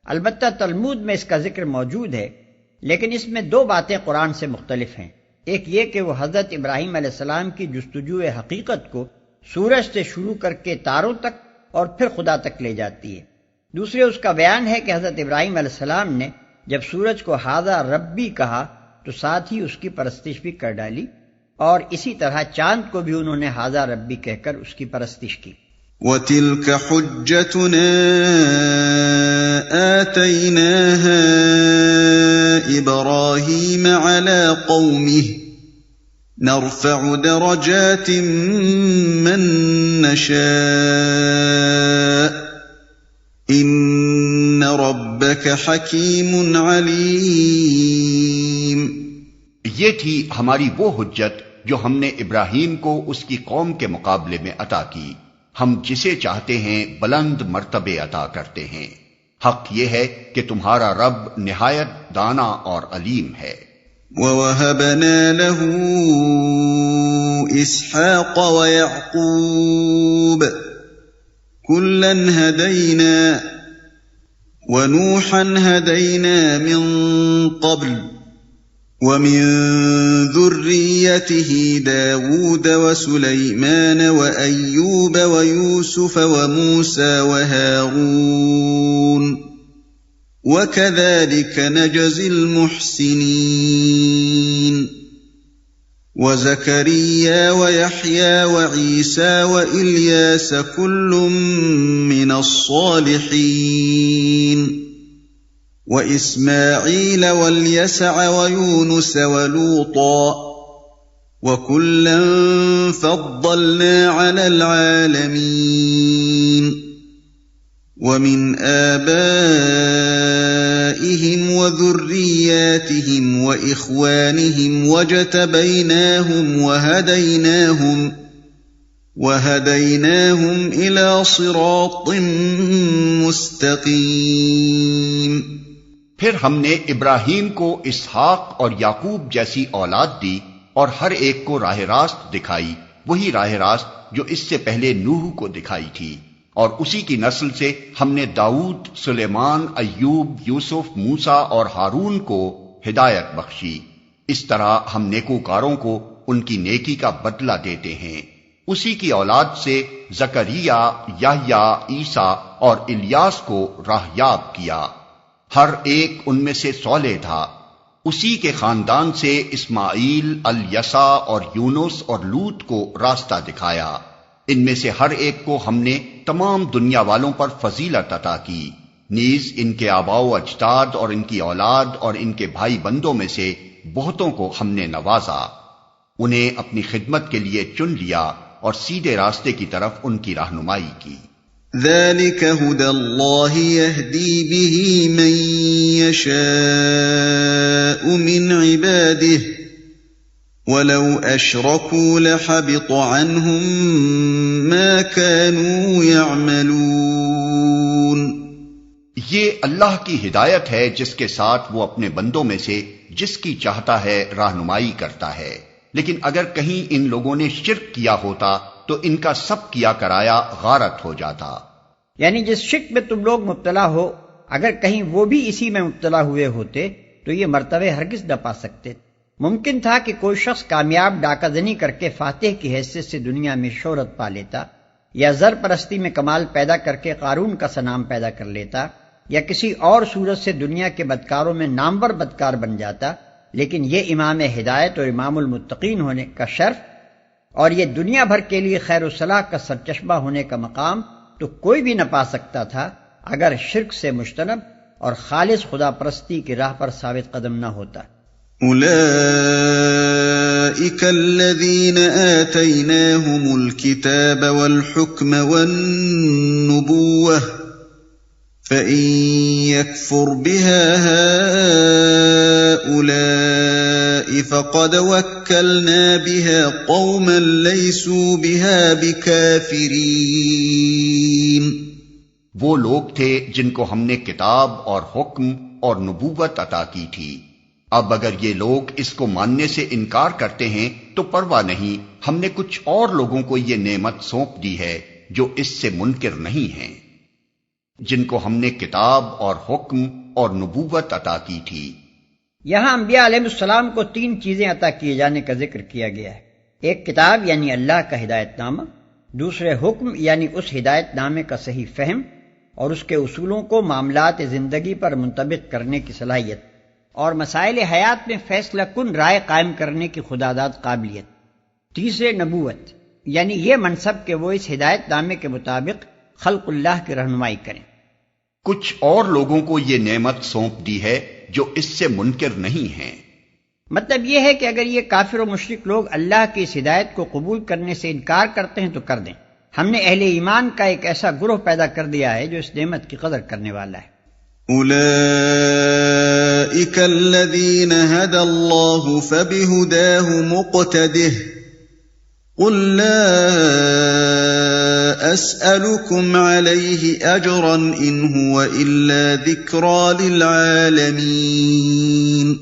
البتہ تلمود میں اس کا ذکر موجود ہے، لیکن اس میں دو باتیں قرآن سے مختلف ہیں۔ ایک یہ کہ وہ حضرت ابراہیم علیہ السلام کی جستجو حقیقت کو سورج سے شروع کر کے تاروں تک اور پھر خدا تک لے جاتی ہے۔ دوسرے اس کا بیان ہے کہ حضرت ابراہیم علیہ السلام نے جب سورج کو ھذا ربی کہا تو ساتھ ہی اس کی پرستش بھی کر ڈالی، اور اسی طرح چاند کو بھی انہوں نے ھذا ربی کہہ کر اس کی پرستش کی۔ وَتِلْكَ حُجَّتُنَا آتَيْنَاهَا إِبْرَاهِيمَ عَلَى قَوْمِهِ نَرْفَعُ دَرَجَاتٍ مَّن نَّشَاءُ إِنَّ رَبَّكَ حَكِيمٌ عَلِيمٌ۔ یہ تھی ہماری وہ حجت جو ہم نے ابراہیم کو اس کی قوم کے مقابلے میں عطا کی، ہم جسے چاہتے ہیں بلند مرتبے عطا کرتے ہیں۔ حق یہ ہے کہ تمہارا رب نہایت دانا اور علیم ہے۔ وَوَهَبْنَا لَهُ إِسْحَاقَ وَيَعْقُوبَ كُلًّا هَدَيْنَا وَنُوحًا هَدَيْنَا مِن قَبْلُ وَمِن ذُرِّيَّتِهِ دَاوُودَ وَسُلَيْمَانَ وَأَيُّوبَ وَيُوسُفَ وَمُوسَى وَهَارُونَ وَكَذَلِكَ نَجْزِي الْمُحْسِنِينَ وَزَكَرِيَّا وَيَحْيَى وَعِيسَى وَإِلْيَاسَ كُلٌّ مِّنَ الصَّالِحِينَ وَإِسْمَاعِيلَ وَالْيَسَعَ وَيُونُسَ وَلُوطًا وَكُلًّا فَضَّلْنَا عَلَى الْعَالَمِينَ وَمِنْ آبَائِهِمْ وَذُرِّيَّاتِهِمْ وَإِخْوَانِهِمْ وَاجْتَبَيْنَاهُمْ وَهَدَيْنَاهُمْ إِلَى صِرَاطٍ مُسْتَقِيمٍ۔ پھر ہم نے ابراہیم کو اسحاق اور یعقوب جیسی اولاد دی اور ہر ایک کو راہ راست دکھائی، وہی راہ راست جو اس سے پہلے نوح کو دکھائی تھی، اور اسی کی نسل سے ہم نے داؤد، سلیمان، ایوب، یوسف، موسیٰ اور ہارون کو ہدایت بخشی۔ اس طرح ہم نیکوکاروں کو ان کی نیکی کا بدلہ دیتے ہیں۔ اسی کی اولاد سے زکریا، یحییٰ، عیسیٰ اور الیاس کو راہیاب کیا، ہر ایک ان میں سے صالح تھا۔ اسی کے خاندان سے اسماعیل، الیسع اور یونس اور لوط کو راستہ دکھایا۔ ان میں سے ہر ایک کو ہم نے تمام دنیا والوں پر فضیلت عطا کی، نیز ان کے آباء و اجداد اور ان کی اولاد اور ان کے بھائی بندوں میں سے بہتوں کو ہم نے نوازا، انہیں اپنی خدمت کے لیے چن لیا اور سیدھے راستے کی طرف ان کی رہنمائی کی۔ ذَلِكَ هُدَى اللَّهِ يَهْدِي بِهِ مَن يَشَاءُ مِنْ عِبَادِهِ وَلَوْ أَشْرَكُوا لَحَبِطَ عَنْهُمْ مَا كَانُوا يَعْمَلُونَ۔ یہ اللہ کی ہدایت ہے جس کے ساتھ وہ اپنے بندوں میں سے جس کی چاہتا ہے رہنمائی کرتا ہے، لیکن اگر کہیں ان لوگوں نے شرک کیا ہوتا تو ان کا سب کیا کرایا غارت ہو جاتا۔ یعنی جس شرک میں تم لوگ مبتلا ہو اگر کہیں وہ بھی اسی میں مبتلا ہوئے ہوتے تو یہ مرتبے ہرگز نہ پا سکتے۔ ممکن تھا کہ کوئی شخص کامیاب ڈاکہ زنی کر کے فاتح کی حیثیت سے دنیا میں شہرت پا لیتا، یا زر پرستی میں کمال پیدا کر کے قارون کا سا نام پیدا کر لیتا، یا کسی اور صورت سے دنیا کے بدکاروں میں نامور بدکار بن جاتا، لیکن یہ امام ہدایت اور امام المتقین ہونے کا شرف اور یہ دنیا بھر کے لیے خیر و صلاح کا سرچشمہ ہونے کا مقام تو کوئی بھی نہ پا سکتا تھا اگر شرک سے مجتنب اور خالص خدا پرستی کی راہ پر ثابت قدم نہ ہوتا۔ أولئك الذين آتيناهم الكتاب والحكم والنبوة فإن يكفر بها هؤلاء فقد وكلنا بها قوما ليسوا بها بكافرين۔ وہ لوگ تھے جن کو ہم نے کتاب اور حکم اور نبوت عطا کی تھی، اب اگر یہ لوگ اس کو ماننے سے انکار کرتے ہیں تو پرواہ نہیں، ہم نے کچھ اور لوگوں کو یہ نعمت سونپ دی ہے جو اس سے منکر نہیں ہیں، جن کو ہم نے کتاب اور حکم اور نبوت عطا کی تھی۔ یہاں انبیاء علیہ السلام کو 3 چیزیں عطا کیے جانے کا ذکر کیا گیا ہے، ایک کتاب یعنی اللہ کا ہدایت نامہ، دوسرے حکم یعنی اس ہدایت نامے کا صحیح فہم اور اس کے اصولوں کو معاملات زندگی پر منطبق کرنے کی صلاحیت، اور مسائل حیات میں فیصلہ کن رائے قائم کرنے کی خداداد قابلیت، تیسرے نبوت یعنی یہ منصب کہ وہ اس ہدایت نامے کے مطابق خلق اللہ کی رہنمائی کریں۔ کچھ اور لوگوں کو یہ نعمت سونپ دی ہے جو اس سے منکر نہیں ہیں۔ مطلب یہ ہے کہ اگر یہ کافر و مشرک لوگ اللہ کی اس ہدایت کو قبول کرنے سے انکار کرتے ہیں تو کر دیں، ہم نے اہل ایمان کا ایک ایسا گروہ پیدا کر دیا ہے جو اس نعمت کی قدر کرنے والا ہے۔ أولئك الذين هدى الله فبهداه مقتده قل لا أسألكم عليه أجرا إن هو إلا ذكرى للعالمين۔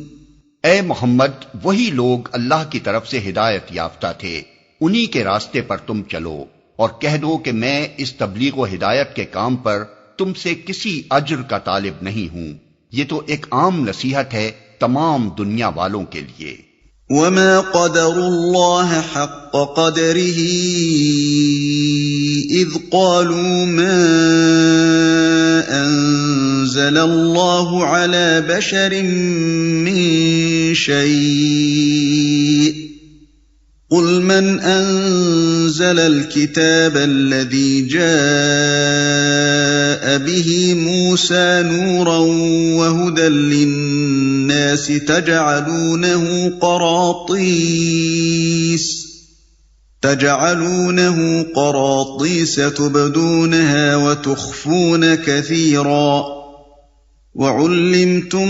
اے محمد، وہی لوگ اللہ کی طرف سے ہدایت یافتہ تھے، انہی کے راستے پر تم چلو اور کہہ دو کہ میں اس تبلیغ و ہدایت کے کام پر تم سے کسی اجر کا طالب نہیں ہوں، یہ تو ایک عام نصیحت ہے تمام دنیا والوں کے لیے۔ وما قدر الله حق قدره إذ قالوا ما أنزل الله على بشر من شيء قل من أنزل الكتاب الذي جاء به موسى نورا وهدى للناس تجعلونه قراطيس تبدونها وتخفون كثيرا وعلمتم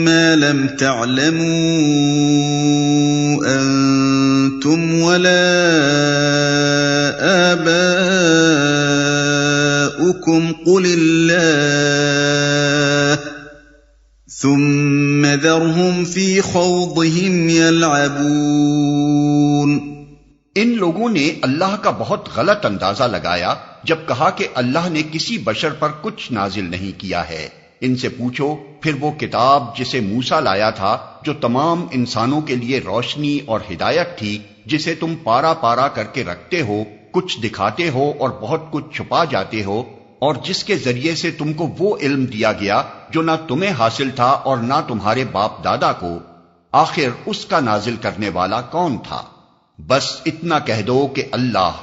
ما لم تعلموا أنتم ولا آباؤكم قل الله ثم ذرهم في خوضهم يلعبون۔ ان لوگوں نے اللہ کا بہت غلط اندازہ لگایا جب کہا کہ اللہ نے کسی بشر پر کچھ نازل نہیں کیا ہے۔ ان سے پوچھو پھر وہ کتاب جسے موسیٰ لایا تھا جو تمام انسانوں کے لیے روشنی اور ہدایت تھی، جسے تم پارا پارا کر کے رکھتے ہو، کچھ دکھاتے ہو اور بہت کچھ چھپا جاتے ہو، اور جس کے ذریعے سے تم کو وہ علم دیا گیا جو نہ تمہیں حاصل تھا اور نہ تمہارے باپ دادا کو، آخر اس کا نازل کرنے والا کون تھا؟ بس اتنا کہہ دو کہ اللہ،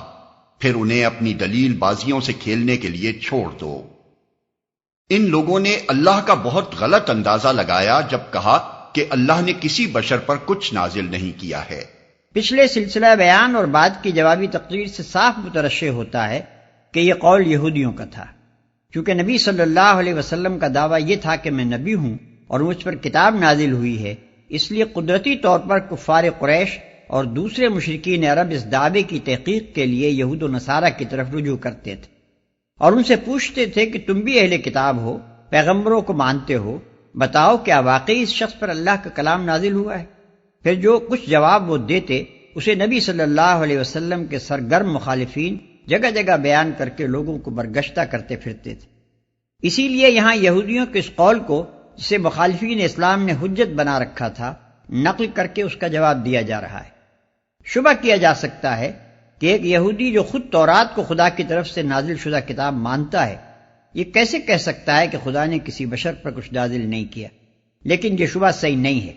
پھر انہیں اپنی دلیل بازیوں سے کھیلنے کے لیے چھوڑ دو۔ ان لوگوں نے اللہ کا بہت غلط اندازہ لگایا جب کہا کہ اللہ نے کسی بشر پر کچھ نازل نہیں کیا ہے۔ پچھلے سلسلہ بیان اور بعد کی جوابی تقریر سے صاف مترشح ہوتا ہے کہ یہ قول یہودیوں کا تھا، چونکہ نبی صلی اللہ علیہ وسلم کا دعویٰ یہ تھا کہ میں نبی ہوں اور مجھ پر کتاب نازل ہوئی ہے، اس لیے قدرتی طور پر کفار قریش اور دوسرے مشرکین عرب اس دعوے کی تحقیق کے لیے یہود و نصارہ کی طرف رجوع کرتے تھے اور ان سے پوچھتے تھے کہ تم بھی اہل کتاب ہو، پیغمبروں کو مانتے ہو، بتاؤ کیا واقعی اس شخص پر اللہ کا کلام نازل ہوا ہے؟ پھر جو کچھ جواب وہ دیتے اسے نبی صلی اللہ علیہ وسلم کے سرگرم مخالفین جگہ جگہ بیان کر کے لوگوں کو برگشتہ کرتے پھرتے تھے۔ اسی لیے یہاں یہودیوں کے اس قول کو، جسے مخالفین اسلام نے حجت بنا رکھا تھا، نقل کر کے اس کا جواب دیا جا رہا ہے۔ شبہ کیا جا سکتا ہے کہ ایک یہودی جو خود تورات کو خدا کی طرف سے نازل شدہ کتاب مانتا ہے، یہ کیسے کہہ سکتا ہے کہ خدا نے کسی بشر پر کچھ نازل نہیں کیا؟ لیکن یہ شبہ صحیح نہیں ہے،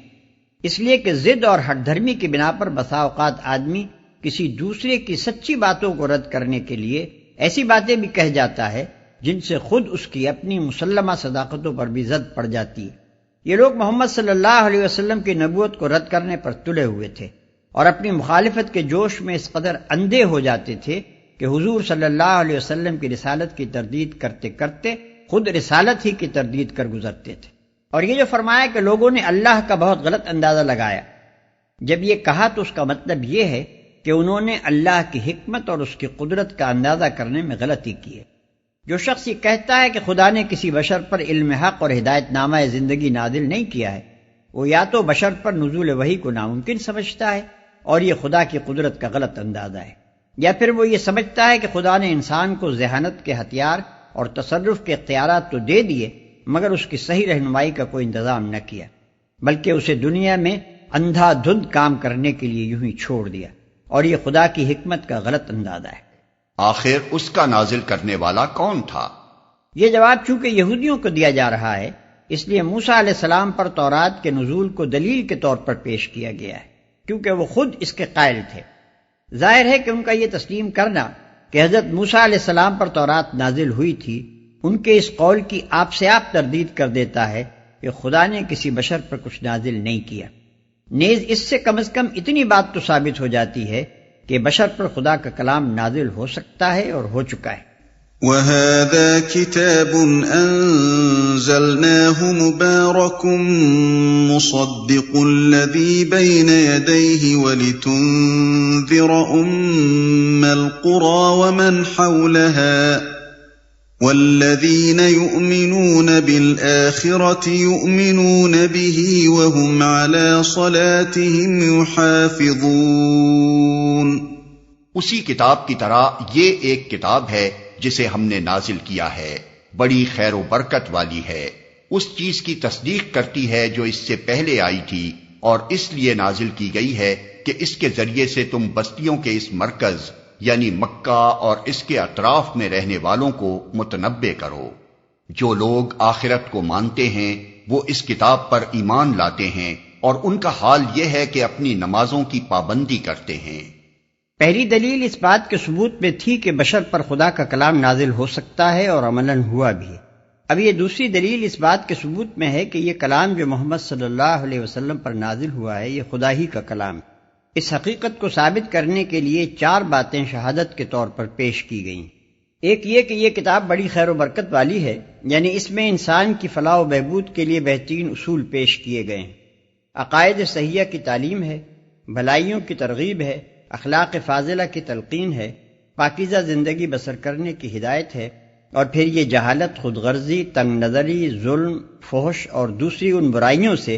اس لیے کہ ضد اور ہٹ دھرمی کی بنا پر بسا اوقات آدمی کسی دوسرے کی سچی باتوں کو رد کرنے کے لیے ایسی باتیں بھی کہہ جاتا ہے جن سے خود اس کی اپنی مسلمہ صداقتوں پر بھی زد پڑ جاتی ہے۔ یہ لوگ محمد صلی اللہ علیہ وسلم کی نبوت کو رد کرنے پر تلے ہوئے تھے اور اپنی مخالفت کے جوش میں اس قدر اندھے ہو جاتے تھے کہ حضور صلی اللہ علیہ وسلم کی رسالت کی تردید کرتے کرتے خود رسالت ہی کی تردید کر گزرتے تھے۔ اور یہ جو فرمایا کہ لوگوں نے اللہ کا بہت غلط اندازہ لگایا، جب یہ کہا تو اس کا مطلب یہ ہے کہ انہوں نے اللہ کی حکمت اور اس کی قدرت کا اندازہ کرنے میں غلطی کی ہے۔ جو شخص یہ کہتا ہے کہ خدا نے کسی بشر پر علم حق اور ہدایت نامہ زندگی نازل نہیں کیا ہے، وہ یا تو بشر پر نزول وحی کو ناممکن سمجھتا ہے اور یہ خدا کی قدرت کا غلط اندازہ ہے، یا پھر وہ یہ سمجھتا ہے کہ خدا نے انسان کو ذہانت کے ہتھیار اور تصرف کے اختیارات تو دے دیے مگر اس کی صحیح رہنمائی کا کوئی انتظام نہ کیا، بلکہ اسے دنیا میں اندھا دھند کام کرنے کے لیے یوں ہی چھوڑ دیا، اور یہ خدا کی حکمت کا غلط اندازہ ہے۔ آخر اس کا نازل کرنے والا کون تھا؟ یہ جواب چونکہ یہودیوں کو دیا جا رہا ہے، اس لیے موسیٰ علیہ السلام پر تورات کے نزول کو دلیل کے طور پر پیش کیا گیا ہے، کیونکہ وہ خود اس کے قائل تھے۔ ظاہر ہے کہ ان کا یہ تسلیم کرنا کہ حضرت موسیٰ علیہ السلام پر تورات نازل ہوئی تھی، ان کے اس قول کی آپ سے آپ تردید کر دیتا ہے کہ خدا نے کسی بشر پر کچھ نازل نہیں کیا۔ نیز اس سے کم از کم اتنی بات تو ثابت ہو جاتی ہے کہ بشر پر خدا کا کلام نازل ہو سکتا ہے اور ہو چکا ہے۔ وَهَذَا كِتَابٌ أَنزَلْنَاهُ مُبَارَكٌ مُصَدِّقُ الَّذِي بَيْنَ يَدَيْهِ وَلِتُنذِرَ أُمَّ الْقُرَى وَمَنْ حَوْلَهَا وَالَّذِينَ يُؤْمِنُونَ بِالْآخِرَةِ يُؤْمِنُونَ بِهِ وَهُمْ عَلَى صَلَاتِهِمْ يُحَافِظُونَ۔ اسی کتاب کی طرح یہ ایک کتاب ہے جسے ہم نے نازل کیا ہے، بڑی خیر و برکت والی ہے، اس چیز کی تصدیق کرتی ہے جو اس سے پہلے آئی تھی، اور اس لیے نازل کی گئی ہے کہ اس کے ذریعے سے تم بستیوں کے اس مرکز یعنی مکہ اور اس کے اطراف میں رہنے والوں کو متنبع کرو۔ جو لوگ آخرت کو مانتے ہیں وہ اس کتاب پر ایمان لاتے ہیں، اور ان کا حال یہ ہے کہ اپنی نمازوں کی پابندی کرتے ہیں۔ پہلی دلیل اس بات کے ثبوت میں تھی کہ بشر پر خدا کا کلام نازل ہو سکتا ہے اور عملاً ہوا بھی ہے۔ اب یہ دوسری دلیل اس بات کے ثبوت میں ہے کہ یہ کلام جو محمد صلی اللہ علیہ وسلم پر نازل ہوا ہے یہ خدا ہی کا کلام ہے۔ اس حقیقت کو ثابت کرنے کے لیے 4 باتیں شہادت کے طور پر پیش کی گئیں۔ ایک یہ کہ یہ کتاب بڑی خیر و برکت والی ہے، یعنی اس میں انسان کی فلاح و بہبود کے لیے بہترین اصول پیش کیے گئے ہیں، عقائد صحیحہ کی تعلیم ہے، بھلائیوں کی ترغیب ہے، اخلاق فاضلہ کی تلقین ہے، پاکیزہ زندگی بسر کرنے کی ہدایت ہے، اور پھر یہ جہالت، خود غرضی، تنگ نظری، ظلم، فحش اور دوسری ان برائیوں سے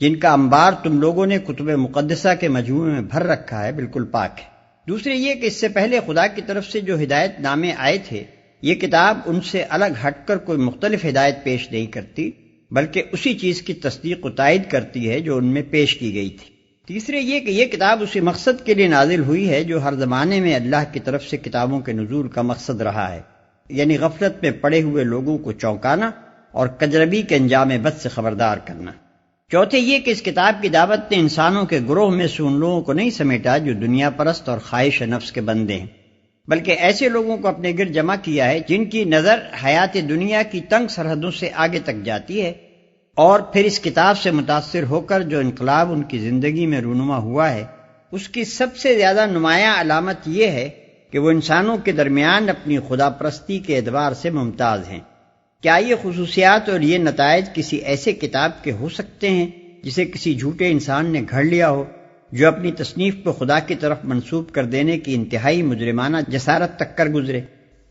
جن کا انبار تم لوگوں نے کتب مقدسہ کے مجموعے میں بھر رکھا ہے، بالکل پاک ہے۔ دوسرے یہ کہ اس سے پہلے خدا کی طرف سے جو ہدایت نامے آئے تھے، یہ کتاب ان سے الگ ہٹ کر کوئی مختلف ہدایت پیش نہیں کرتی، بلکہ اسی چیز کی تصدیق و تائید کرتی ہے جو ان میں پیش کی گئی تھی۔ تیسرے یہ کہ یہ کتاب اسی مقصد کے لیے نازل ہوئی ہے جو ہر زمانے میں اللہ کی طرف سے کتابوں کے نزول کا مقصد رہا ہے، یعنی غفلت میں پڑے ہوئے لوگوں کو چونکانا اور کجربی کے انجام بد سے خبردار کرنا۔ چوتھے یہ کہ اس کتاب کی دعوت نے انسانوں کے گروہ میں سے ان لوگوں کو نہیں سمیٹا جو دنیا پرست اور خواہش نفس کے بندے ہیں، بلکہ ایسے لوگوں کو اپنے گرد جمع کیا ہے جن کی نظر حیات دنیا کی تنگ سرحدوں سے آگے تک جاتی ہے، اور پھر اس کتاب سے متاثر ہو کر جو انقلاب ان کی زندگی میں رونما ہوا ہے، اس کی سب سے زیادہ نمایاں علامت یہ ہے کہ وہ انسانوں کے درمیان اپنی خدا پرستی کے اعتبار سے ممتاز ہیں۔ کیا یہ خصوصیات اور یہ نتائج کسی ایسے کتاب کے ہو سکتے ہیں جسے کسی جھوٹے انسان نے گھڑ لیا ہو، جو اپنی تصنیف کو خدا کی طرف منسوب کر دینے کی انتہائی مجرمانہ جسارت تک کر گزرے؟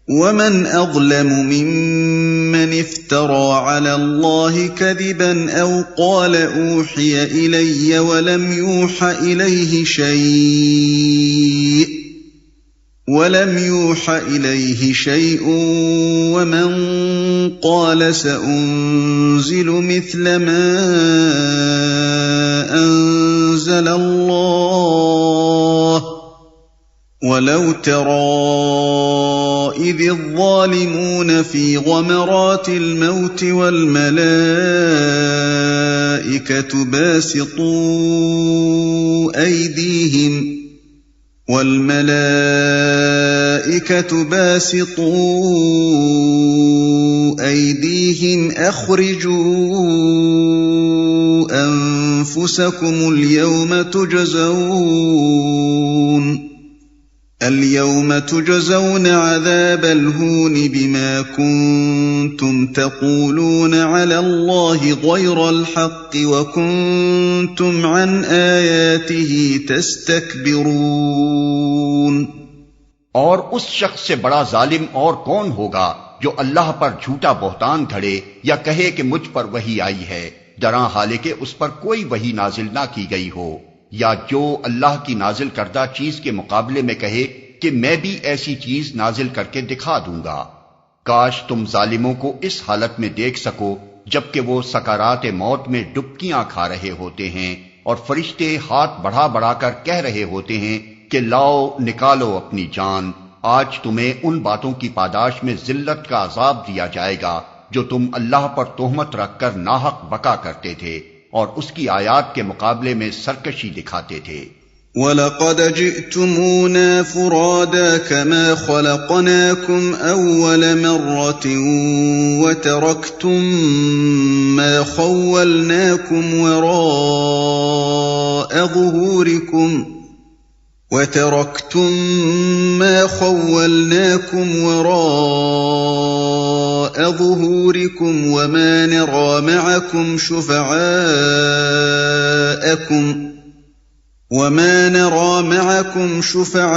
وَمَنْ أَظْلَمُ مِمَّنِ افْتَرَى عَلَى اللَّهِ كَذِبًا أَوْ قَالَ أُوحِيَ إِلَيَّ وَلَمْ يُوحَ إِلَيْهِ شَيْءٌ وَلَمْ يُوحَ إِلَيْهِ شَيْءٌ وَمَنْ قَالَ سَأُنْزِلُ مِثْلَ مَا أَنزَلَ اللَّهُ وَلَوْ تَرَى إِذِ الظَّالِمُونَ فِي غَمَرَاتِ الْمَوْتِ وَالْمَلَائِكَةُ باسطوا أيديهم أخرجوا أنفسكم اليوم تجزون عذاب الهون بما كنتم تقولون على الله غير الحق وكنتم عن آياته تستكبرون۔ اور اس شخص سے بڑا ظالم اور کون ہوگا جو اللہ پر جھوٹا بہتان گھڑے یا کہے کہ مجھ پر وحی آئی ہے، جراں حالانکہ اس پر کوئی وحی نازل نہ کی گئی ہو، یا جو اللہ کی نازل کردہ چیز کے مقابلے میں کہے کہ میں بھی ایسی چیز نازل کر کے دکھا دوں گا۔ کاش تم ظالموں کو اس حالت میں دیکھ سکو جبکہ وہ سکرات موت میں ڈبکیاں کھا رہے ہوتے ہیں اور فرشتے ہاتھ بڑھا بڑھا کر کہہ رہے ہوتے ہیں کہ لاؤ نکالو اپنی جان، آج تمہیں ان باتوں کی پاداش میں ذلت کا عذاب دیا جائے گا جو تم اللہ پر تہمت رکھ کر ناحق بکا کرتے تھے اور اس کی آیات کے مقابلے میں سرکشی دکھاتے تھے۔ وَلَقَدْ جِئْتُمُونَا فُرَادَى كَمَا خَلَقْنَاكُمْ أَوَّلَ مَرَّةٍ وَتَرَكْتُمْ مَا خَوَّلْنَاكُمْ وَرَاءَ ظُهُورِكُمْ وَمَا نَرَى مَعَكُمْ شُفَعَاءَكُمُ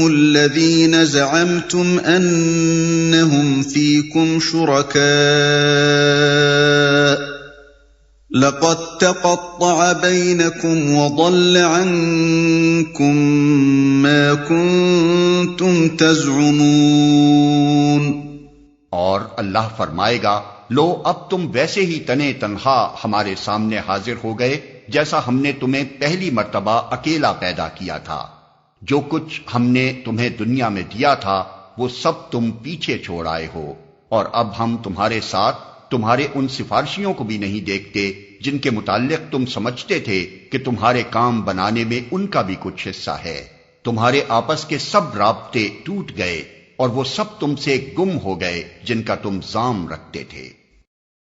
الَّذِينَ زَعَمْتُمْ أَنَّهُمْ فِيكُمْ شُرَكَاءُ لَقَدْ تَقَطَّعَ بَيْنَكُمْ وَضَلَّ عَنكُمْ مَا كُنتُمْ تَزْعُمُونَ۔ اور اللہ فرمائے گا، لو اب تم ویسے ہی تنے تنہا ہمارے سامنے حاضر ہو گئے جیسا ہم نے تمہیں پہلی مرتبہ اکیلا پیدا کیا تھا۔ جو کچھ ہم نے تمہیں دنیا میں دیا تھا وہ سب تم پیچھے چھوڑ آئے ہو، اور اب ہم تمہارے ساتھ تمہارے ان سفارشیوں کو بھی نہیں دیکھتے جن کے متعلق تم سمجھتے تھے کہ تمہارے کام بنانے میں ان کا بھی کچھ حصہ ہے۔ تمہارے آپس کے سب رابطے ٹوٹ گئے اور وہ سب تم سے گم ہو گئے جن کا تم زام رکھتے تھے۔